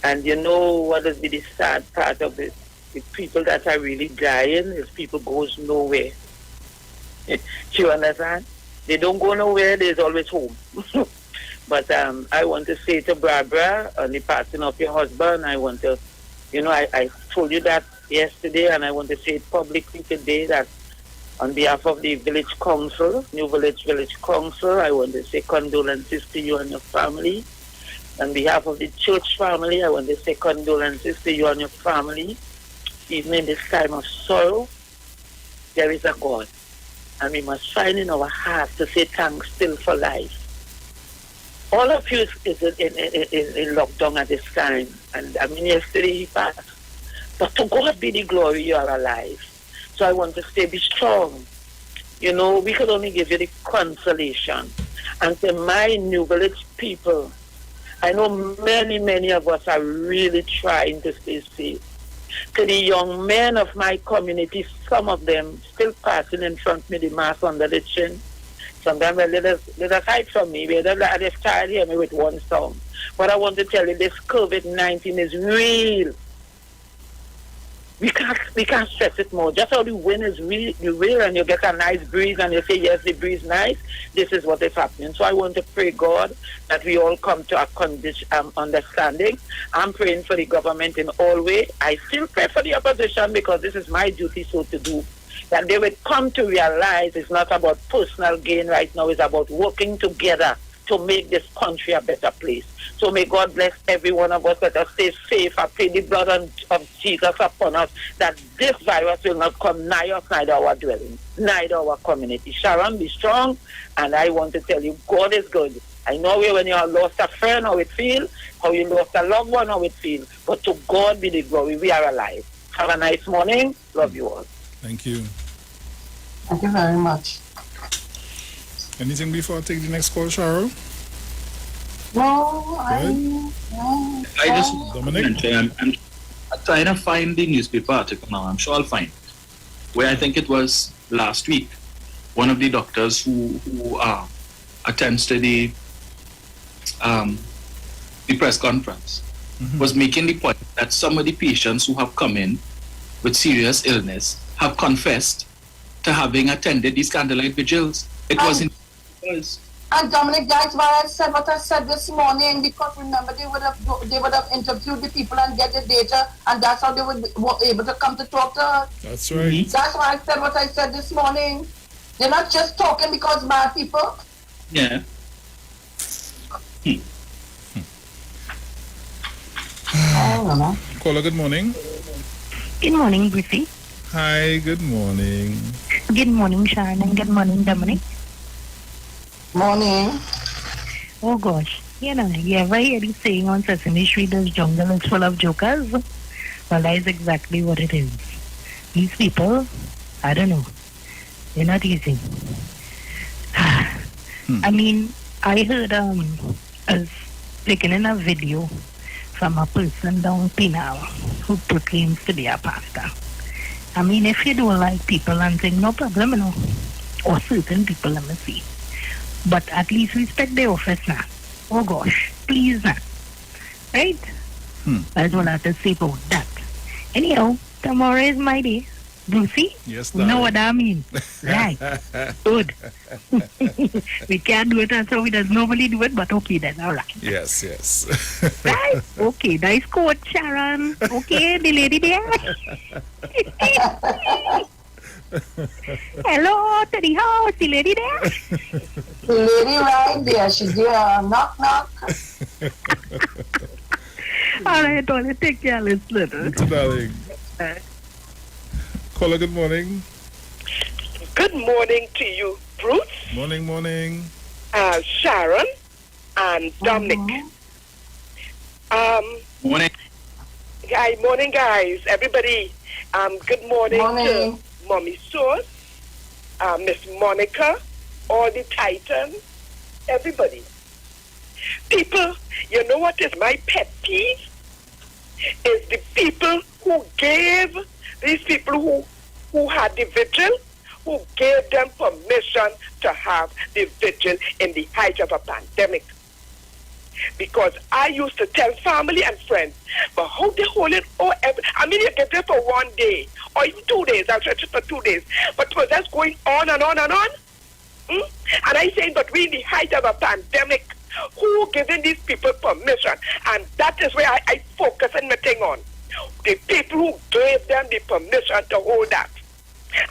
And what is the sad part of it? The people that are really dying is people goes nowhere. Do you understand? They don't go nowhere, there's always home. But I want to say to Barbara, on the passing of your husband, I want to, I told you that yesterday, and I want to say it publicly today that on behalf of the village council, New Village Council, I want to say condolences to you and your family. On behalf of the church family, I want to say condolences to you and your family. Even in this time of sorrow, there is a God. And we must find in our hearts to say thanks still for life. All of you is in lockdown at this time. And yesterday he passed. But to God be the glory, you are alive. So I want to say, be strong. We could only give you the consolation. And to my New Village people, I know many of us are really trying to stay safe. To the young men of my community, some of them still passing in front of me, the mask under the chin. Sometimes they let us hide from me. They start hear me with one song. But I want to tell you, this COVID-19 is real. We can't stress it more. Just how the wind is real and you get a nice breeze and you say, yes, the breeze nice, this is what is happening. So I want to pray, God, that we all come to a understanding. I'm praying for the government in all ways. I still pray for the opposition because this is my duty so to do. That they will come to realize it's not about personal gain right now, it's about working together to make this country a better place. So may God bless every one of us. Let us stay safe. I pray the blood of Jesus upon us, that this virus will not come nigh us, neither our dwelling, neither our community. Sharon, be strong. And I want to tell you, God is good. I know when you have lost a friend, how it feels, how you lost a loved one, how it feels. But to God be the glory. We are alive. Have a nice morning. Love you all. Thank you. Thank you very much. Anything before I take the next call, Sharon? No, I just Dominic. I'm trying to find the newspaper article now. I'm sure I'll find where I think it was last week. One of the doctors who attends to the press conference was making the point that some of the patients who have come in with serious illness have confessed to having attended these candlelight vigils. It wasn't. And Dominic, that's why I said what I said this morning, because remember they would have interviewed the people and get the data, and that's how they were able to come to talk to us. That's right. That's why I said what I said this morning. They're not just talking because bad people. Yeah. Caller, good morning. Good morning, Brittany. Hi, good morning. Good morning, Sharon, and good morning, Dominic. Morning. Oh gosh, you ever hear the saying on Sesame Street, this jungle is full of jokers? Well, that is exactly what it is. These people, I don't know. You're not easy. I mean, I heard us taking in a video from a person down Pinal who proclaims to be a pastor. I mean, if you don't like people and things, no problem, you know. Or certain people, let me see. But at least respect the office now. Oh gosh, please now. Right? That's what I have to say about that. Anyhow, tomorrow is my day. Lucy? Yes, you know what I mean? Right. Good. We can't do it until we does normally do it, but okay then, all right. Yes, yes. Right? Okay, nice quote, Sharon. Okay, the lady there. Hello to the house, the lady there. The lady right there, she's there. Knock, knock. All right, darling, take care, listener. Darling. Caller, good morning. Good morning to you, Bruce. Morning, morning. Sharon and Dominic. Morning. Morning, guys. Everybody. Good morning, to Mommy Sauce, Miss Monica, all the Titans, everybody. People, you know what is my pet peeve? Is the people who gave these people who had the vigil, who gave them permission to have the vigil in the height of a pandemic. Because I used to tell family and friends, but how they hold it, I mean, you get there for 1 day, or even 2 days, I'll stretch it for 2 days, but was that's going on and on and on. And I saying, but we in the height of a pandemic, who giving these people permission? And that is where I focus on my thing on. The people who gave them the permission to hold that.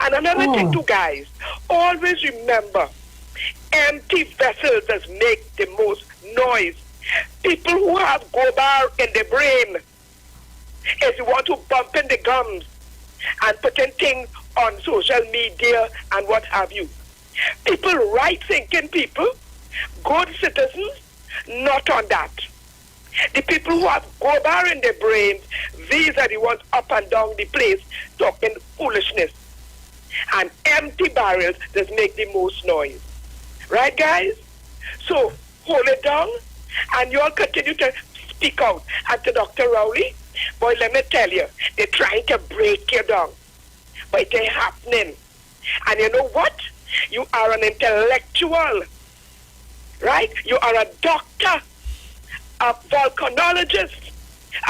And another thing too, guys, always remember, empty vessels that make the most noise. People who have gobar in the brain, if you want to bump in the gums and putting things on social media and what have you. People, right-thinking people, good citizens, not on that. The people who have gobar in their brains, these are the ones up and down the place talking foolishness. And empty barrels that make the most noise. Right, guys? So, hold it down, and you all continue to speak out. And to Dr. Rowley, boy, let me tell you, they're trying to break you down. But it ain't happening. And you know what? You are an intellectual. Right? You are a doctor, a volcanologist,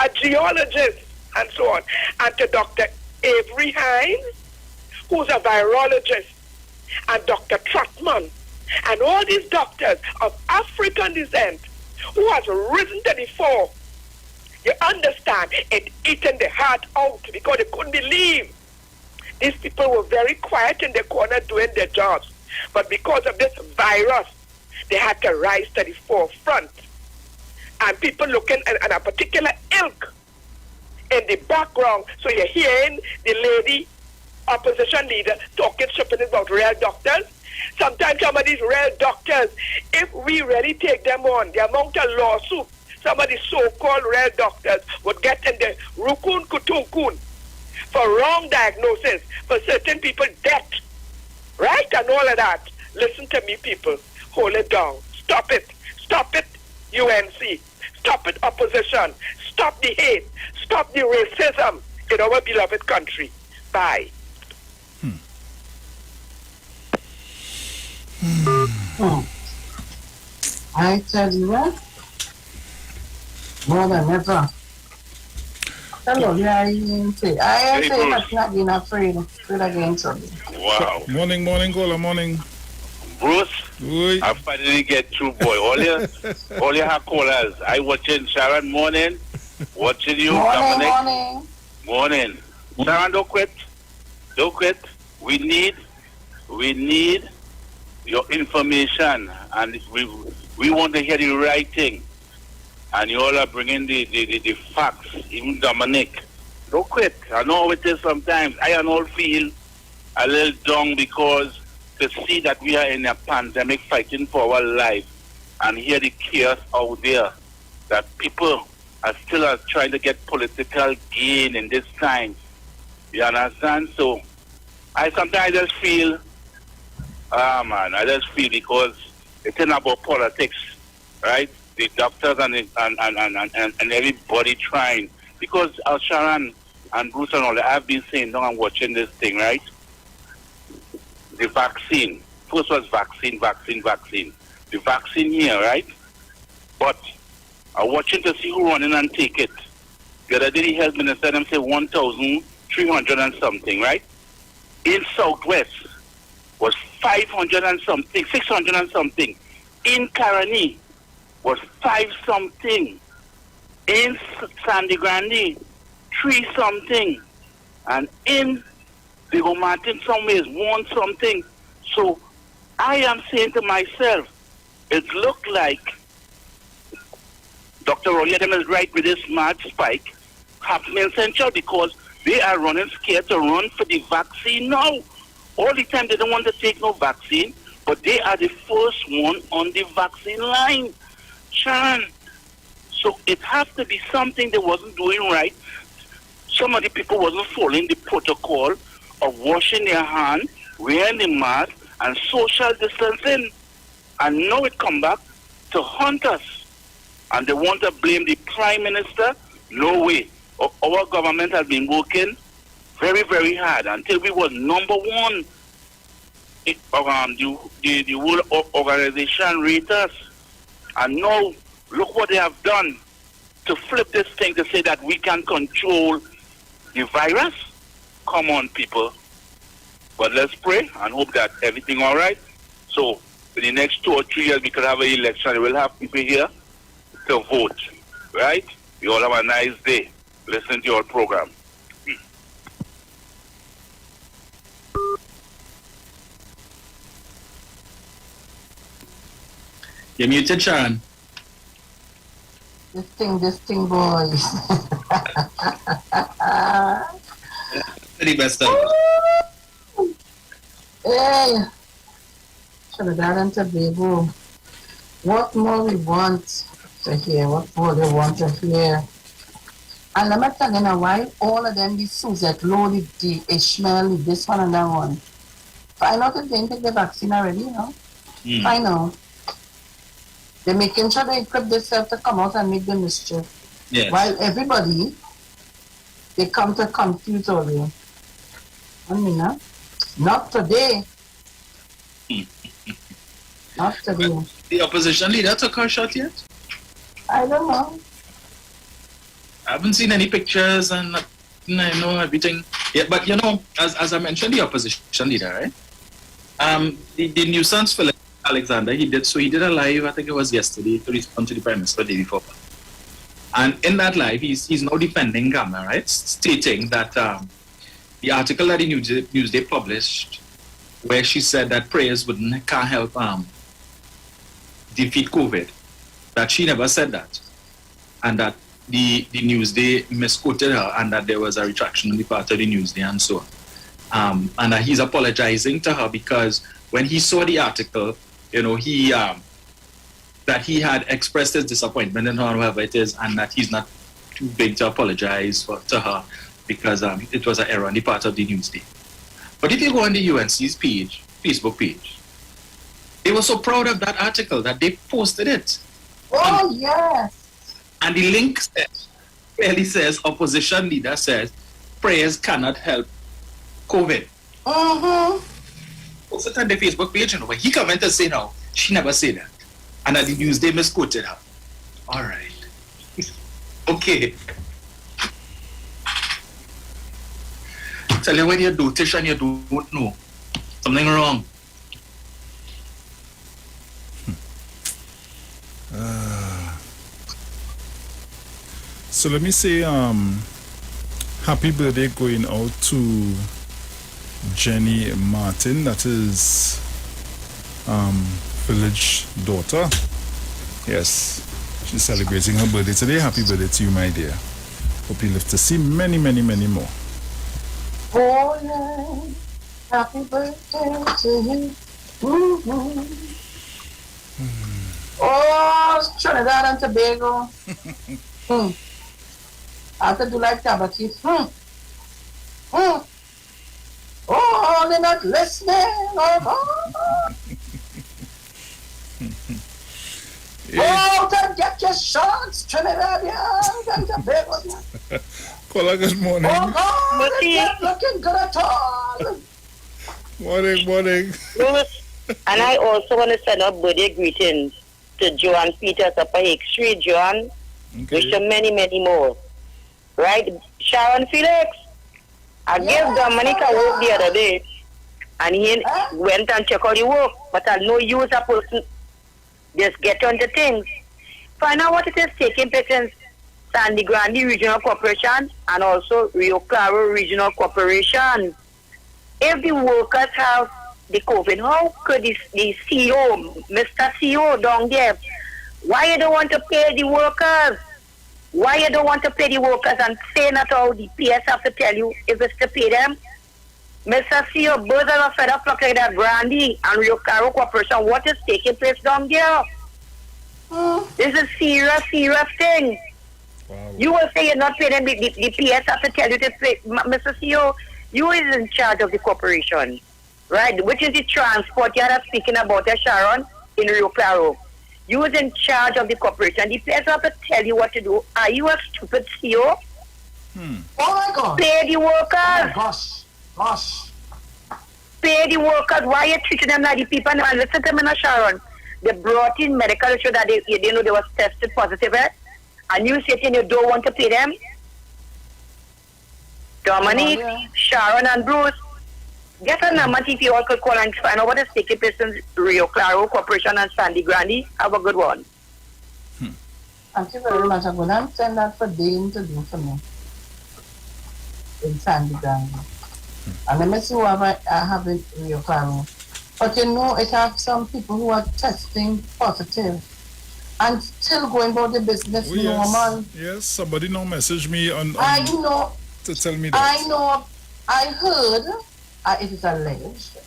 a geologist, and so on. And to Dr. Avery Hines, who's a virologist, and Dr. Trotman, and all these doctors of African descent who has risen to the fore. You understand? It eaten the heart out because they couldn't believe. These people were very quiet in the corner doing their jobs. But because of this virus, they had to rise to the forefront. And people looking at a particular ilk in the background. So you're hearing the lady, opposition leader, talking something about real doctors. Sometimes some of these real doctors, if we really take them on, the amount of lawsuit some of the so-called real doctors would get in the rukun kutunkun for wrong diagnosis, for certain people death, right? And all of that. Listen to me, people. Hold it down. Stop it. Stop it, UNC. Stop it, opposition. Stop the hate. Stop the racism in our beloved country. Bye. I tell you what, more than ever. Hello, yeah, I ain't say but not being afraid again trouble. Wow. Morning, caller, morning. Bruce, I finally get through, boy. All your callers. I watching Sharon morning, watching you, Dominic. Morning. Sharon, don't quit. Don't quit. We need your information, and we want to hear the right thing. And you all are bringing the facts, even Dominic. Don't quit. I know how it is sometimes. I all feel a little down because to see that we are in a pandemic fighting for our life and hear the chaos out there, that people are still trying to get political gain in this time. You understand? So I sometimes just feel Man, I just feel because it's not about politics, right? The doctors and everybody trying. Because Sharon and Bruce and all that, I've been saying, no, I'm watching this thing, right? The vaccine. First was vaccine. The vaccine here, right? But I'm watching to see who run in and take it. The other day, the health minister, them say 1,300 and something, right? In Southwest was 500 and something, 600 and something. In Caroni was 5 something. In Sandy Grande, 3 something. And in the Martin somewhere is 1 something. So I am saying to myself, it looked like Dr. Royetem is right with this mad spike happening in Central because they are running scared to run for the vaccine now. All the time they don't want to take no vaccine, but they are the first one on the vaccine line. Sharon. So it has to be something they wasn't doing right. Some of the people wasn't following the protocol of washing their hands, wearing the mask, and social distancing. And now it come back to haunt us. And they want to blame the Prime Minister. No way. Our government has been working very, very hard until we was number 1. The World Organization rate us. And now, look what they have done to flip this thing to say that we can control the virus. Come on, people. But let's pray and hope that everything all right. So, in the next 2 or 3 years, we could have an election. We'll have people here to vote. Right? You all have a nice day. Listen to your program. You're muted, Sharon. This thing, boys. The best of. Hey, Trinidad and Tobago. What more we want to hear? What more they want to hear? And let me tell you now why all of them, the Suzette, Lodi, the Ishmael, this one and that one. Find out if they didn't take the vaccine already, you know? Find out. They're making sure they equip themselves to come out and make the mischief. Yes. While everybody, they come to confuse all you. I mean, not today. Not today. The opposition leader took her shot yet? I don't know. I haven't seen any pictures and I know everything. Yeah, but you know, as I mentioned, the opposition leader, right? The nuisance Felix Alexander, he did a live, I think it was yesterday, to respond to the Prime Minister the day before. And in that live, he's now defending Gamma, right? Stating that the article that the Newsday published, where she said that prayers can't help defeat COVID, that she never said that. And that the Newsday misquoted her and that there was a retraction on the part of the Newsday and so on. And that he's apologizing to her because when he saw the article, you know, that he had expressed his disappointment in her, whoever it is, and that he's not too big to apologize to her because it was an error on the part of the Newsday. But if you go on the UNC's page, Facebook page, they were so proud of that article that they posted it. Oh, yes. And the link clearly says, opposition leader says, prayers cannot help COVID. Post it on the Facebook page, you know, but he commented saying, no, she never said that. And at the Newsday misquoted her. All right. Okay. Tell you when you're dotish and you don't know. Something wrong. So let me say happy birthday going out to Jenny Martin, that is village daughter. Yes, she's celebrating her birthday today. Happy birthday to you, my dear. Hope you live to see many, many, many more. Oh, yeah. Happy birthday to you. Oh, Trinidad and Tobago. I have to do like that, but Oh, they're not listening. Oh, God. Oh, then get your shots, Trinidadian. Get your big one. Caller, good morning. Oh, God, it's not looking good at all. Morning. And I also want to send out birthday greetings to Joan Peters up at Hicks Street. Joan, wish you many, many more. Right? Sharon, Felix, I gave Dominic a work the other day, and he went and checked out the work, but I know you as a person just get on the things. Find out what it is taking place in Sandy Grande Regional Corporation and also Rio Claro Regional Corporation. If the workers have the COVID, how could the CEO, Mr. CEO down there, why you don't want to pay the workers? Why you don't want to pay the workers and say not how the PS have to tell you if it's to pay them? Mr. CEO, both of us fed up like that Grande and Rio Claro Corporation. What is taking place down there? This is serious thing. Wow. You will say you're not paying them, the PS have to tell you to pay. Mr. CEO, you is in charge of the corporation, right? Which is the transport you are speaking about, Sharon, in Rio Claro. You is in charge of the corporation. The PS have to tell you what to do. Are you a stupid CEO? Oh my God. Pay the workers. Oh gosh. Pay the workers. Why are you treating them like the people? And listen to me now, Sharon. They brought in medical issue that they know they was tested positive, and you say you don't want to pay them? Dominic, Sharon, and Bruce, get a number if you all could call and find out what is taking place in Rio Claro Corporation and Sandy Grande. Have a good one. Thank you very much. I'm going to send that for Dane to do for me in Sandy Grande. And let me see what I have in Rio Claro. But you know, it have some people who are testing positive and still going about the business normal. Yes, somebody now messaged me on I know. To tell me that. I heard, it is alleged,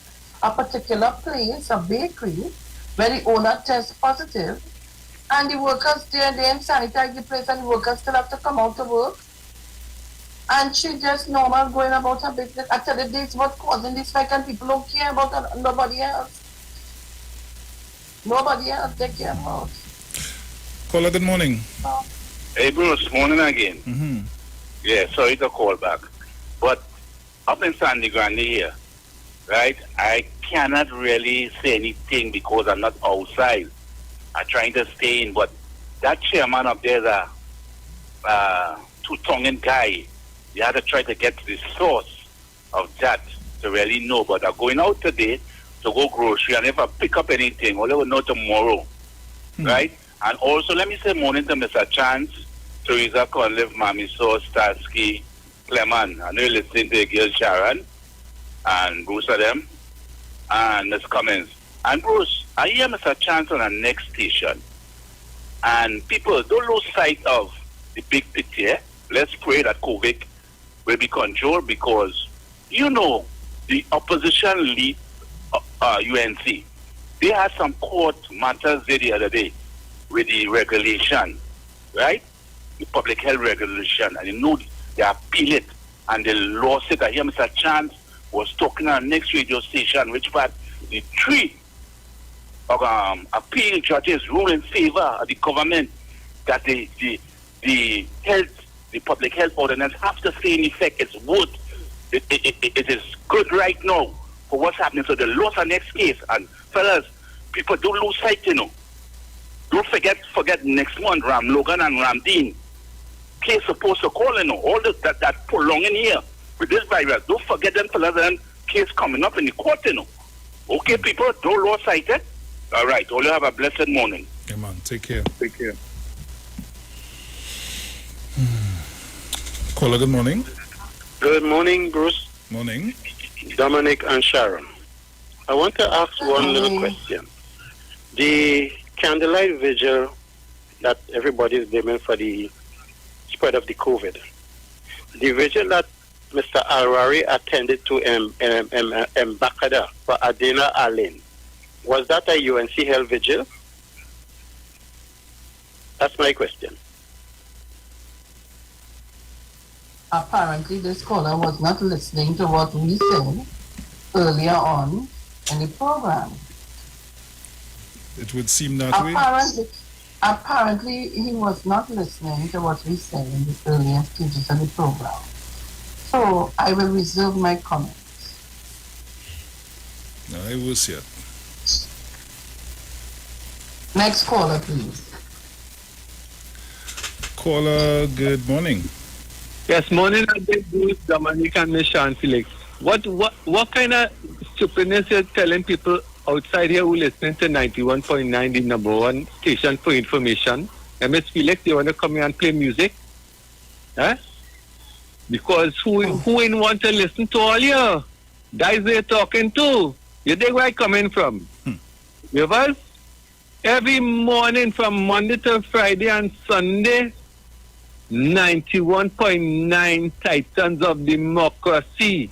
a particular place, a bakery, where the owner tests positive, and the workers there, they sanitize the place, and the workers still have to come out to work. And she just normal going about her business. I tell you, this is what causing this fight, and people don't care about nobody else. Nobody else they care about. Caller, good morning. Hey, Bruce, morning again. Mm-hmm. Yeah, sorry to call back. But up in Sandy Grande here, right, I cannot really say anything because I'm not outside. I'm trying to stay in, but that chairman up there is a two-tongued guy. You have to try to get to the source of that to really know. But I'm going out today to go grocery, and if I pick up anything, I'll know tomorrow, right? And also, let me say morning to Mr. Chance, Teresa Conlive, Mami So, Starsky, Clement. I know you're listening to your girl Sharon, and Bruce of them, and Miss Cummins. And Bruce, I hear Mr. Chance on the next station. And people, don't lose sight of the big picture. Let's pray that COVID will be controlled because, you know, the opposition lead, UNC, they had some court matters there the other day with the regulation, right? The public health regulation, and you know they appeal it and they lost it. I hear Mr. Chance was talking on the next radio station, which part the three appeal judges rule in favor of the government that the public health ordinance have to stay in effect. It's wood. It is good right now for what's happening. So they lost our next case. And fellas, people don't lose sight, you know. Don't forget next month, Ram Logan and Ram Dean. Case supposed to call, you know, all that prolonging here with this virus. Don't forget them fellas and case coming up in the court, you know. Okay, people, don't lose sight, eh? All right, all you have a blessed morning. Yeah, man, take care. Take care. Caller, good morning. Good morning, Bruce. Morning. Dominic and Sharon. I want to ask one little question. The candlelight vigil that everybody is blaming for the spread of the COVID. The vigil that Mr. Alrari attended to in Mbakada for Adena Allen, was that a UNC Health vigil? That's my question. Apparently, this caller was not listening to what we said. earlier on in the program. It would seem that way. Apparently, he was not listening to what we said in the earlier stages of the program. So I will reserve my comments. I will see it. Next caller, please. Caller, good morning. Yes, morning, Dominic and Miss Sharon Felix. What kind of stupidness you're telling people outside here who listening to 91.9, the number one station for information? And Miss Felix, you want to come here and play music? Huh? Because who in want to listen to all you? Guys they're talking to. You think where I coming from? With us? Every morning from Monday to Friday and Sunday, 91.9 Titans of Democracy.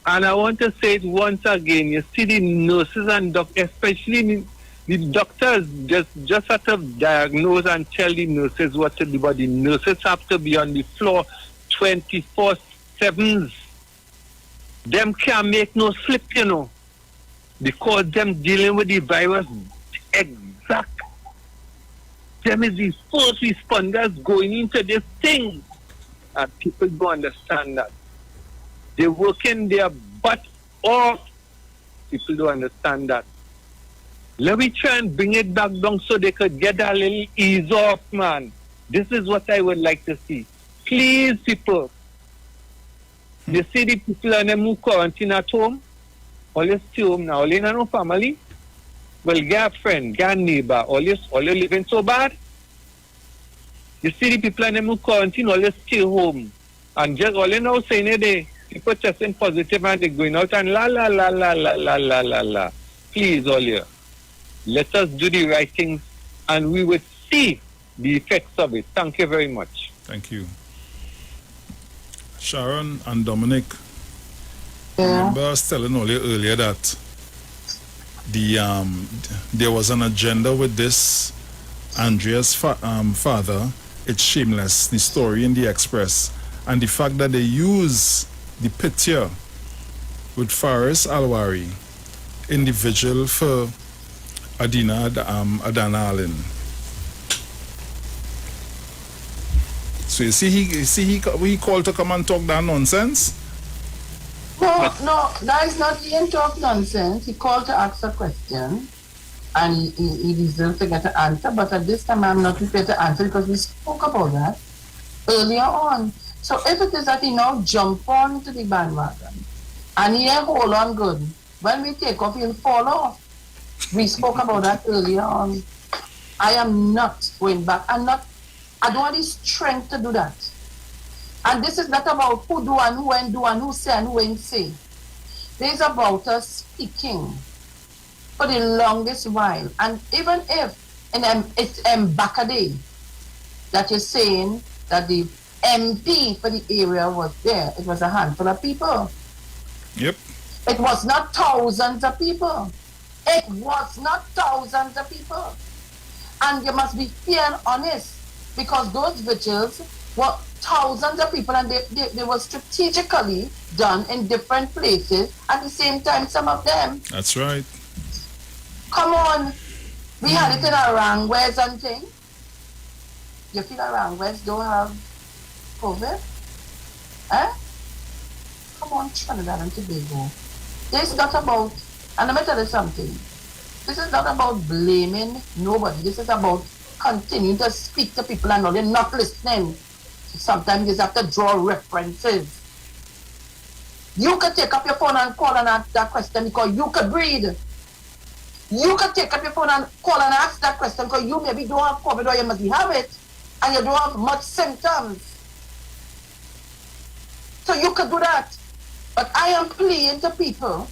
And I want to say it once again. You see the nurses and doctors, especially the doctors, just have to diagnose and tell the nurses what to do. But the nurses have to be on the floor 24/7. Them can't make no slip, you know, because them dealing with the virus exact. Them is the first responders going into this thing. And people don't understand that. They're working their butt off. People don't understand that. Let me try and bring it back down so they could get a little ease off, man. This is what I would like to see. Please, people. You see the people and them who quarantine at home? Always stay home now. All you know, no family? Well, get a friend, get a neighbor. All you living so bad? You see the people and them who quarantine, always stay home. And just all you know saying it, people testing positive and they're going out and la. Please, all you. Let us do the right things and we will see the effects of it. Thank you very much. Thank you. Sharon and Dominic, remember I was telling you earlier that there was an agenda with this Andrea's father. It's shameless, the story in the Express, and the fact that they use the picture with Faris Alwari, individual for Adana Allen. So you see, he called to come and talk that nonsense. No, that is not him talk nonsense. He called to ask a question, and he deserves to get an answer. But at this time, I'm not prepared to answer because we spoke about that earlier on. So if it is that he now jump on to the bandwagon, and he hold on good, when we take off, he'll fall off. We spoke about that earlier on. I am not going back. I don't have the strength to do that. And this is not about who do and who ain't do and who say and who ain't say. This is about us speaking for the longest while. And even if it's Mbakade that you're saying that the MP for the area was there, it was a handful of people. Yep. It was not thousands of people. It was not thousands of people. And you must be fair and honest, because those vigils were thousands of people and they were strategically done in different places at the same time, some of them. That's right. Come on. We had it in Arangwes and things. You feel Arangwes don't have COVID? Eh? Come on, Trinidad and Tobago. This is not about, and let me tell you something. This is not about blaming nobody. This is about continuing to speak to people and they're not listening. Sometimes you have to draw references. You could take up your phone and call and ask that question because you could breathe. You could take up your phone and call and ask that question because you maybe don't have COVID or you must have it and you don't have much symptoms. So you could do that. But I am pleading to people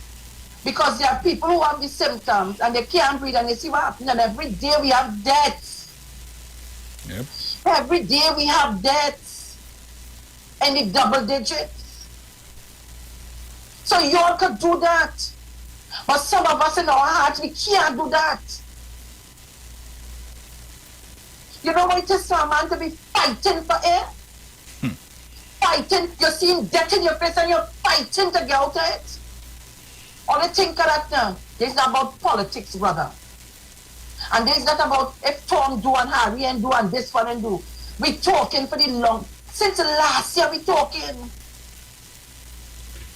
because there are people who have the symptoms and they can't breathe and they see what happens, and every day we have deaths. Yep. Every day we have deaths in the double digits. So you all could do that. But some of us in our hearts, we can't do that. You know what it is for a man to be fighting for air? Fighting, you're seeing death in your face and you're fighting to get out of it. All the think of that now. This is not about politics, brother. And this is not about if Tom do and Harry and do and this one and do. We talking for the long. Since the last year we talking.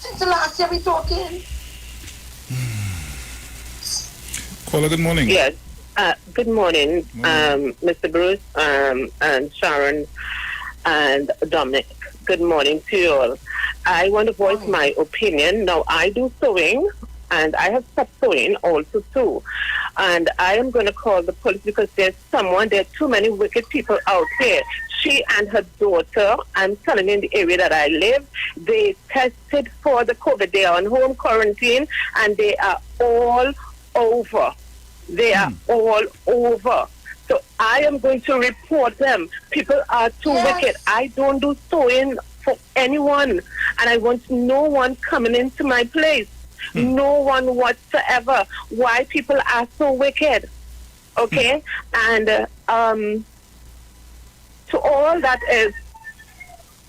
Since the last year we talking. Caller, good morning. Yes. Good morning, Mr. Bruce and Sharon and Dominic. Good morning to you all. I want to voice my opinion. Now, I do sewing, and I have stopped sewing also too. And I am going to call the police because there are too many wicked people out there. She and her daughter, I'm telling you, in the area that I live, they tested for the COVID. They are on home quarantine, and they are all over. They are all over. So I am going to report them. People are too wicked. I don't do sewing for anyone. And I want no one coming into my place. No one whatsoever. Why people are so wicked. Okay? And to all that is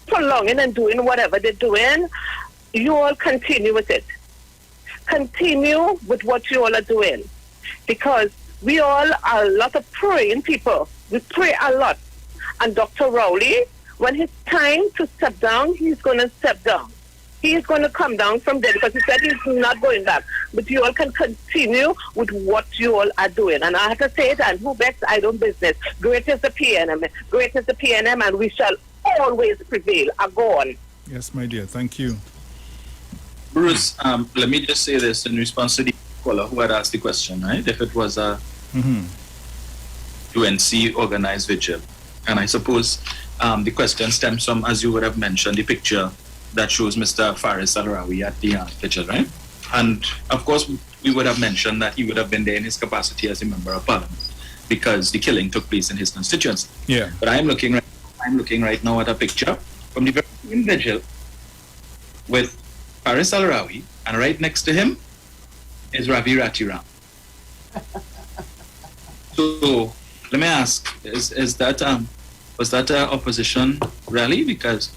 prolonging and doing whatever they're doing, you all continue with it. Continue with what you all are doing. Because we all are a lot of praying people. We pray a lot. And Dr. Rowley, when it's time to step down, he's going to step down. He's going to come down from there because he said he's not going back. But you all can continue with what you all are doing. And I have to say it, and who bets I don't business. Great is the PNM. Great is the PNM, and we shall always prevail. Go on. Yes, my dear. Thank you. Bruce, let me just say this in response to the caller who had asked the question, right? If it was a UNC organized vigil. And I suppose the question stems from, as you would have mentioned, the picture that shows Mr. Faris Al-Rawi at the vigil, right? And of course, we would have mentioned that he would have been there in his capacity as a member of parliament because the killing took place in his constituency. Yeah. But I'm looking right now at a picture from the very same vigil with Faris Al-Rawi, and right next to him is Ravi Ratiram. So let me ask: is that was that an opposition rally? Because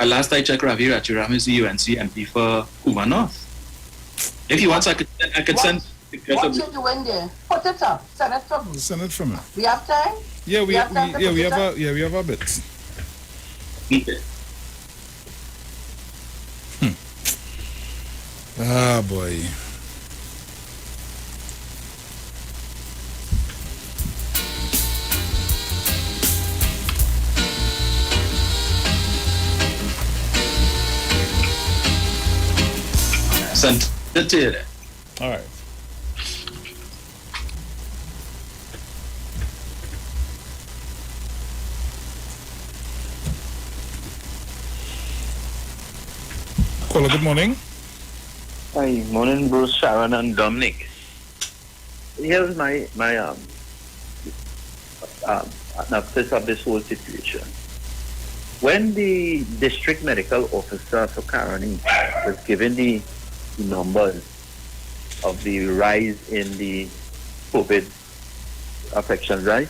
last I checked, Ravi Ratiram is the UNC MP for Hoover North. If you want, I could send. What you doing there? Put it up. Send it from me. Send it from me. We have time. Yeah, we have a bit. Okay. Ah, boy. Sent it to you. All right. Caller, good morning. Hi, morning, Bruce, Sharon, and Dominic. Here's my analysis of this whole situation. When the district medical officer for Caroni was given the numbers of the rise in the COVID affections, right?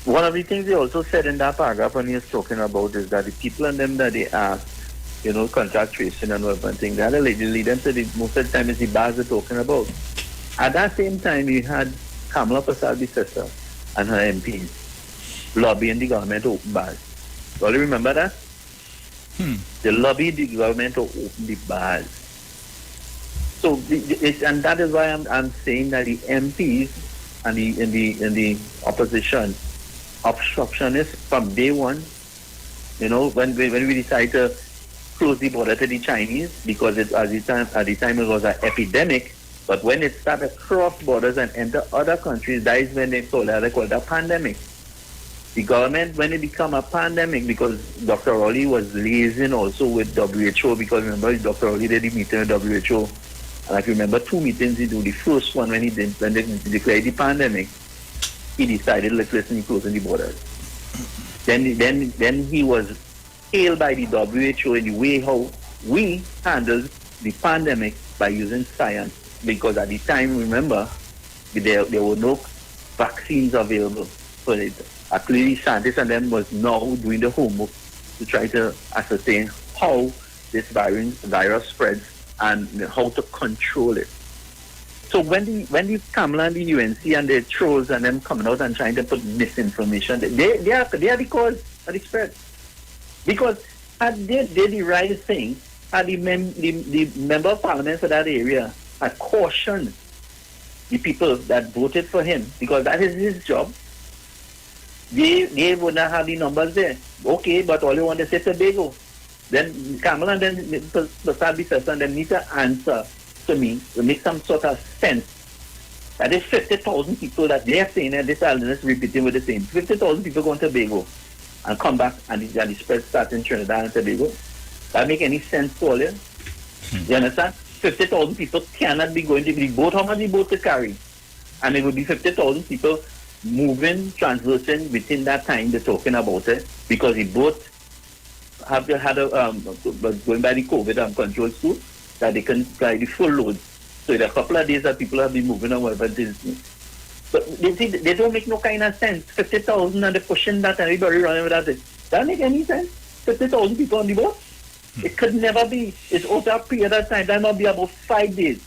One of the things they also said in that paragraph when he was talking about is that the people and them that they asked, contact tracing and whatever thing, that allegedly them said most of the time is the bars they're talking about. At that same time, you had Kamala Prasad, sister, and her MPs lobbying the government to open bars. Do you remember that? They lobbied the government to open the bars. So, and that is why I'm saying that the MPs and in the opposition, obstructionists from day one, when we decided to close the border to the Chinese, because at the time it was an epidemic, but when it started cross borders and enter other countries, that is when they called it a pandemic. The government, when it became a pandemic, because Dr. Rowley was liaising also with WHO, because remember, Dr. Rowley did the meeting with WHO, and if you remember 2 meetings he did, the first one when they declared the pandemic, he decided, listen, closing the borders. Then he was hailed by the WHO in the way how we handled the pandemic by using science, because at the time, remember, there were no vaccines available for it. Actually, scientists and them was now doing the homework to try to ascertain how this virus spreads and how to control it. So when the Kamala and the UNC and the trolls and them coming out and trying to put misinformation, they are the cause of the spread. Because had they did the right thing, had the member of parliament for that area had cautioned the people that voted for him, because that is his job, they would not have the numbers there. Okay, but all you want to say Tobago. Then Kamala and then the person then need to answer to me to make some sort of sense. That is 50,000 people that they are saying, and this is repeating with the same. 50,000 people going to Tobago and come back and the spread starts in Trinidad and Tobago. That make any sense to all you? You understand? 50,000 people cannot be going to the boat. How much the boat to carry? And it would be 50,000 people moving, transversing within that time they're talking about it, because the boat have had going by the COVID control too, that they can fly the full load. So in a couple of days that people have been moving or whatever it is. But they don't make no kind of sense. 50,000 and they're pushing that and everybody running with that. Doesn't make any sense. 50,000 people on the boat? It could never be. It's over a period of time. That might be about 5 days.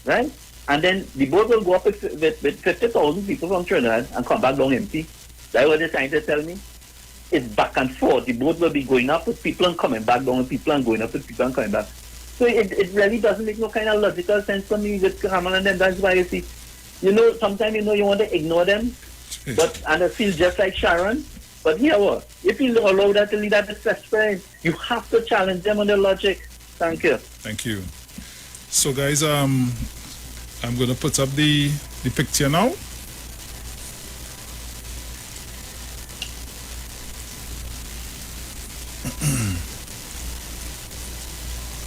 Right? And then the boat will go up with 50,000 people from Trinidad and come back down empty. That's what they're trying to tell me. It's back and forth. The boat will be going up with people and coming back down with people and going up with people and coming back. So it really doesn't make no kind of logical sense for me with Kamala and them. That's why you see, sometimes you want to ignore them, and I feel just like Sharon. But here what? If you allow that to lead that spread, you have to challenge them on their logic. Thank you. Thank you. So guys, I'm going to put up the picture now.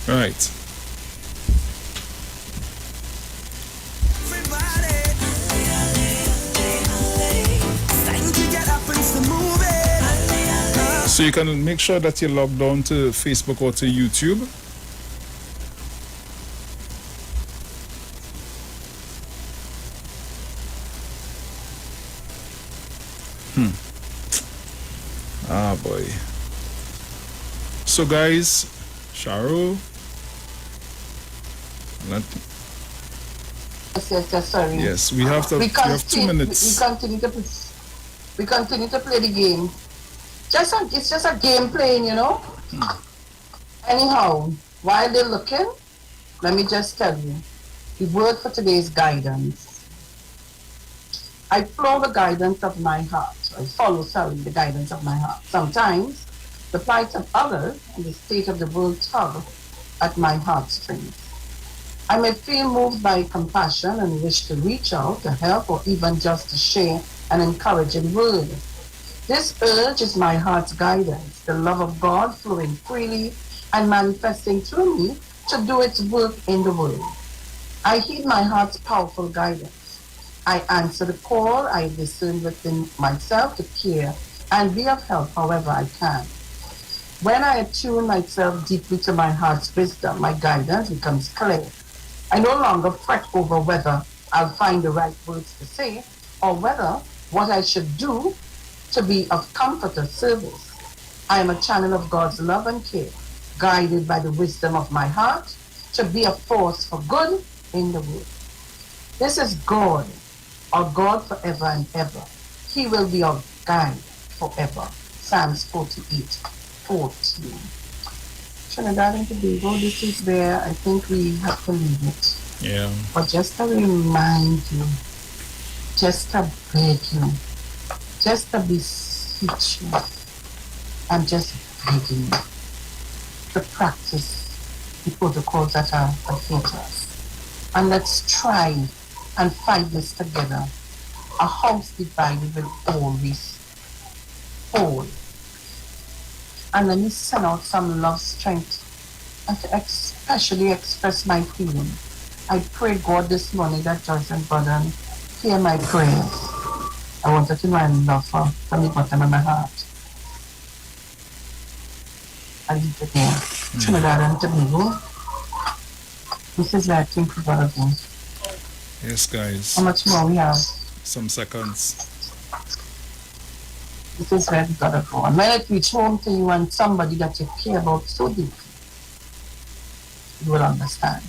Right. So you can make sure that you're logged on to Facebook or to YouTube. Ah boy. So guys, Sharon. Yes, sorry. Yes, we have 2 minutes. We continue to play the game. It's just a game playing, Anyhow, while they're looking, let me just tell you, the word for today is guidance. I follow the guidance of my heart. The guidance of my heart. Sometimes the plight of others and the state of the world tug at my heartstrings. I may feel moved by compassion and wish to reach out to help or even just to share an encouraging word. This urge is my heart's guidance, the love of God flowing freely and manifesting through me to do its work in the world. I heed my heart's powerful guidance. I answer the call I discern within myself to care and be of help however I can. When I attune myself deeply to my heart's wisdom, my guidance becomes clear. I no longer fret over whether I'll find the right words to say or whether what I should do to be of comfort or service. I am a channel of God's love and care, guided by the wisdom of my heart to be a force for good in the world. This is God, our God forever and ever. He will be our guide forever. Psalms 48:14. Trinidad and Tobago, this is where I think we have to leave it. Yeah. But just to remind you, just to beg you, just to beseech you, I'm just begging you to practice the protocols that are against us. And let's try and fight this together. A house divided will always fall. And let me send out some love, strength, and to especially express my feeling. I pray God this morning that Joyce and Burden hear my prayers. I want to my love for from the bottom of my heart. I leave it there. Trinidad and Tobago. This is I think we gotta go. Yes, guys. How much more we have? Some seconds. This is where we gotta go. And when it reach home to you and somebody that you care about so deeply, you will understand.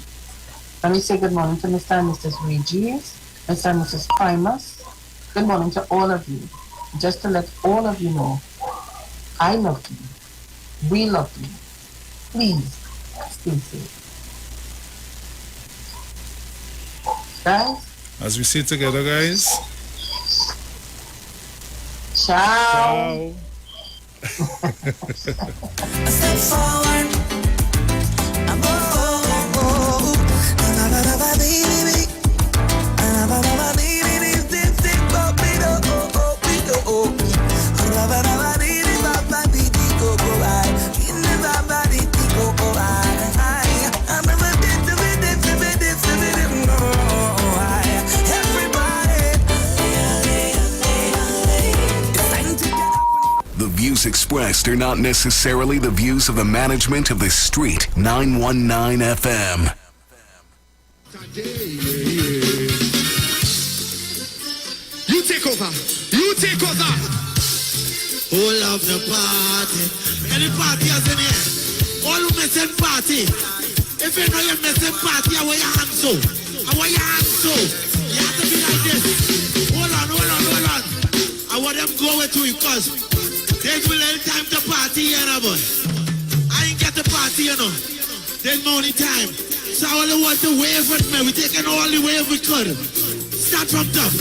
Let me say good morning to Mr. and Mrs. Regis, Mr. and Mrs. Primus. Good morning to all of you. Just to let all of you know, I love you. We love you. Please, stay safe. Guys? As we say together, guys. Ciao. Step forward. The views expressed are not necessarily the views of the management of the Street 919 FM. You take over. You take over. Who love the party? Any partyers in here? All who missing party. If you know you're missing party, I want your hands so. I want your hands so. You have to be like this. Hold on. I want them go with you because there's little time to party, you know, boy. I ain't get the party, you know. There's money time. So I only want to wave with me. We're taking all the wave we could. Start from top.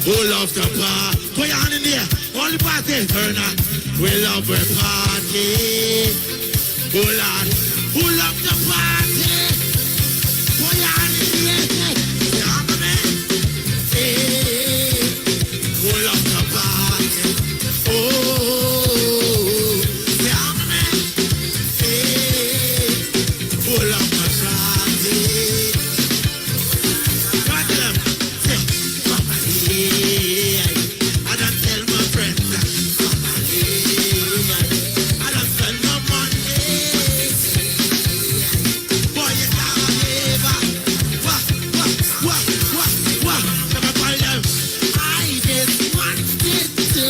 Who love the party? Put your hand in there. All the party. Turn on. We love the party. Who love the party? Put your hand in there. Yeah, man. Hey. Who love the party? Oh. Yeah, man. Hey. Who love the party? Got them. I don't tell my friends. I don't tell no money. Boy, you can't live. What? Never call them. I just wanted to.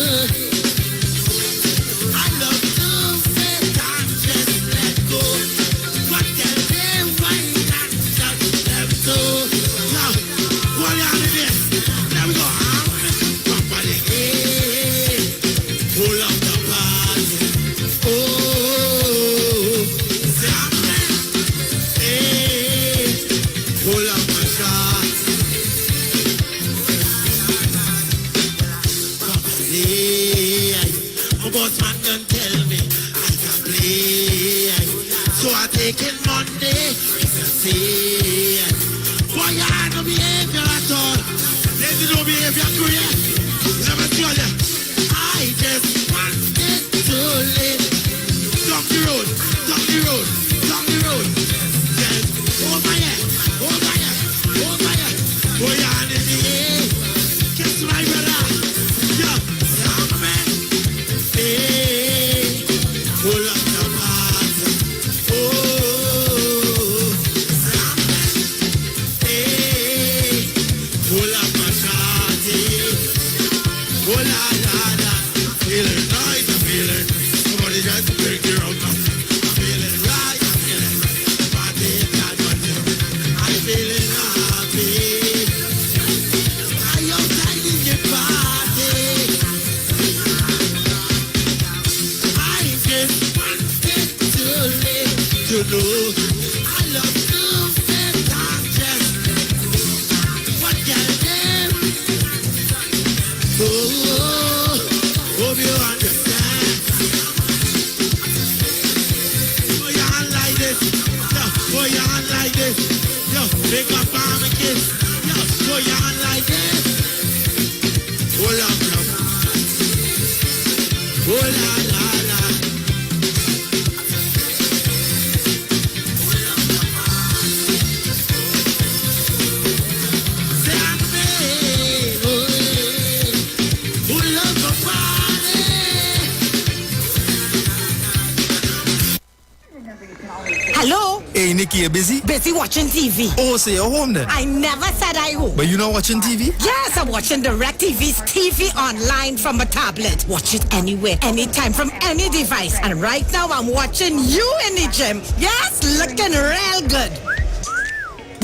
I love to fit and just let go. What can they wait and just them to? Now, what are you doing? There we go. Somebody, pull up the party. Oh, Simon, pull up my shot. Somebody, my boss man can tell me I can play. So I take it Monday, it's a say. Boy, I don't behavior at all. There's no behavior career. Let me tell you, I just wanted to live. Down the road. Yes. Oh my head. Oh yeah, in the air. Kiss my brother. Yeah, man. Hey, pull up the party. Oh, hey, pull up my shawty. Oh la la, feeling right, I'm feeling. Somebody got to break it up. I'm feeling right, I'm feeling. Party, I'm feeling happy. I outside in the party. I just wanted to live to know. I love to fit and just what can I do? Oh, hope you understand. Put your hand like this. Yo, put your hand like this. Yo, pick up arm and kiss. Yo, put your hand like this. Hold up, bro. Oh la la la. Hello? Hey, Nick Nikki, you busy? Busy watching TV. Oh, so you're home then? I never said I home. But you're not watching TV? Yes, I'm watching DirecTV's TV online from a tablet. Watch it anywhere, anytime, from any device. And right now, I'm watching you in the gym. Yes, looking real good.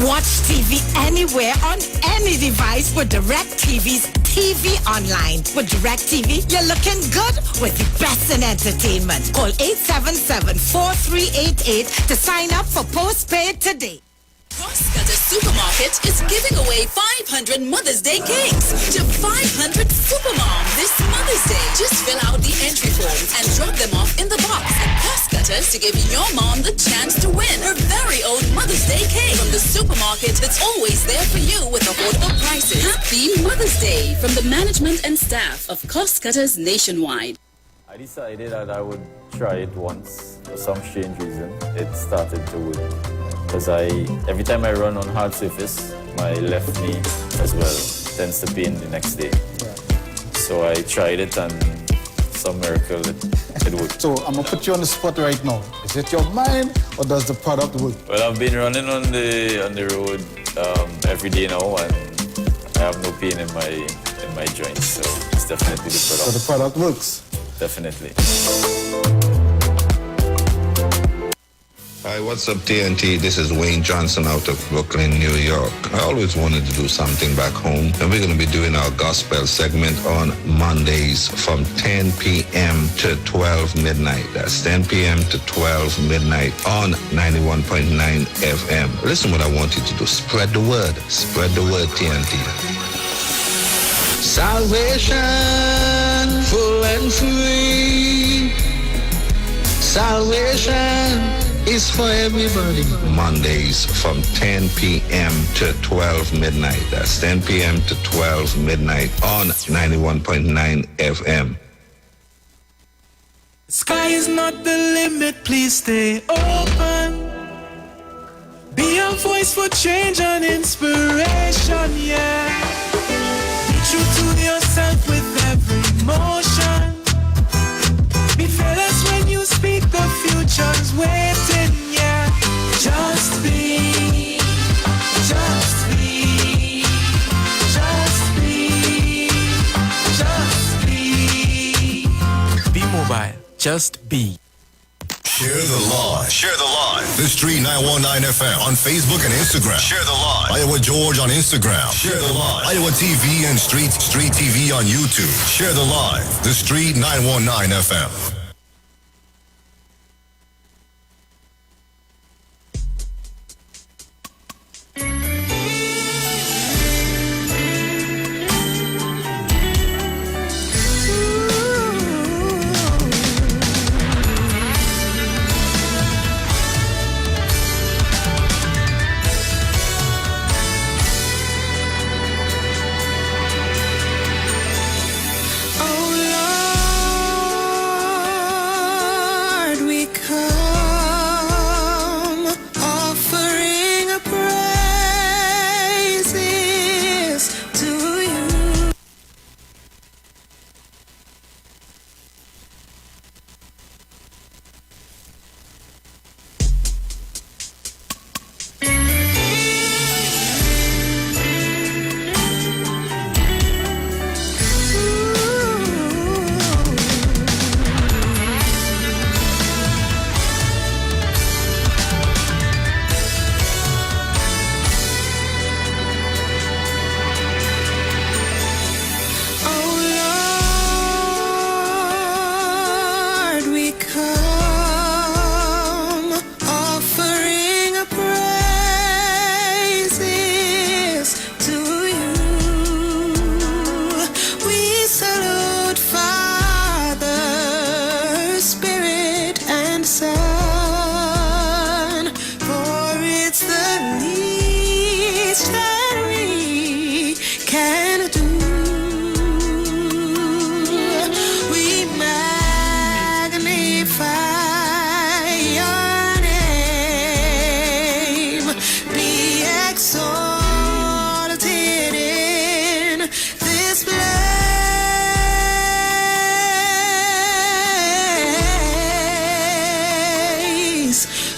Watch TV anywhere on any device with DirecTV's TV online. With DirecTV, you're looking good with the best in entertainment. Call 877-4388 to sign up for postpaid today. Crosscutter Supermarket is giving away 500 Mother's Day cakes to 500 Supermoms this Mother's Day. Just fill out the entry forms and drop them off in the box at Crosscutters to give your mom the chance to win her very own Mother's Day cake from the supermarket that's always there for you with affordable prices. Happy Mother's Day from the management and staff of Crosscutters nationwide. I decided that I would try it once for some strange reason. It started to work. Because every time I run on hard surface, my left knee as well tends to pain the next day. Yeah. So I tried it and some miracle it worked. So I'm gonna put you on the spot right now. Is it your mind or does the product work? Well, I've been running on the road every day now and I have no pain in my joints. So it's definitely the product. So the product works? Definitely. Hi, what's up, TNT? This is Wayne Johnson out of Brooklyn, New York. I always wanted to do something back home, and we're going to be doing our gospel segment on Mondays from 10 p.m. to 12 midnight. That's 10 p.m. to 12 midnight on 91.9 FM. Listen what I want you to do. Spread the word. Spread the word, TNT. Salvation, full and free. Salvation is for everybody. Mondays from 10 p.m. to 12 midnight. That's 10 p.m. to 12 midnight on 91.9 FM. Sky is not the limit, please stay open. Be a voice for change and inspiration, yeah. Be true to yourself with every motion. Be fearless when you speak, the future's waiting, yeah. Just be, just be, just be, just be. Be mobile, just be. Share the live. Share the live. The Street 919 FM on Facebook and Instagram. Share the live. Iowa George on Instagram. Share the live. Iowa TV and Street TV on YouTube. Share the live. The Street 919 FM.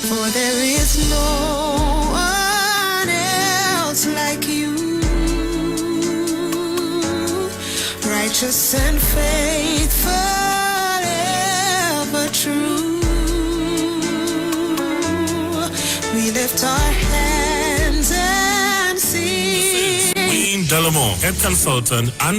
For there is no righteous and faithful, ever true. We lift our hands and sing. Delamore, head consultant and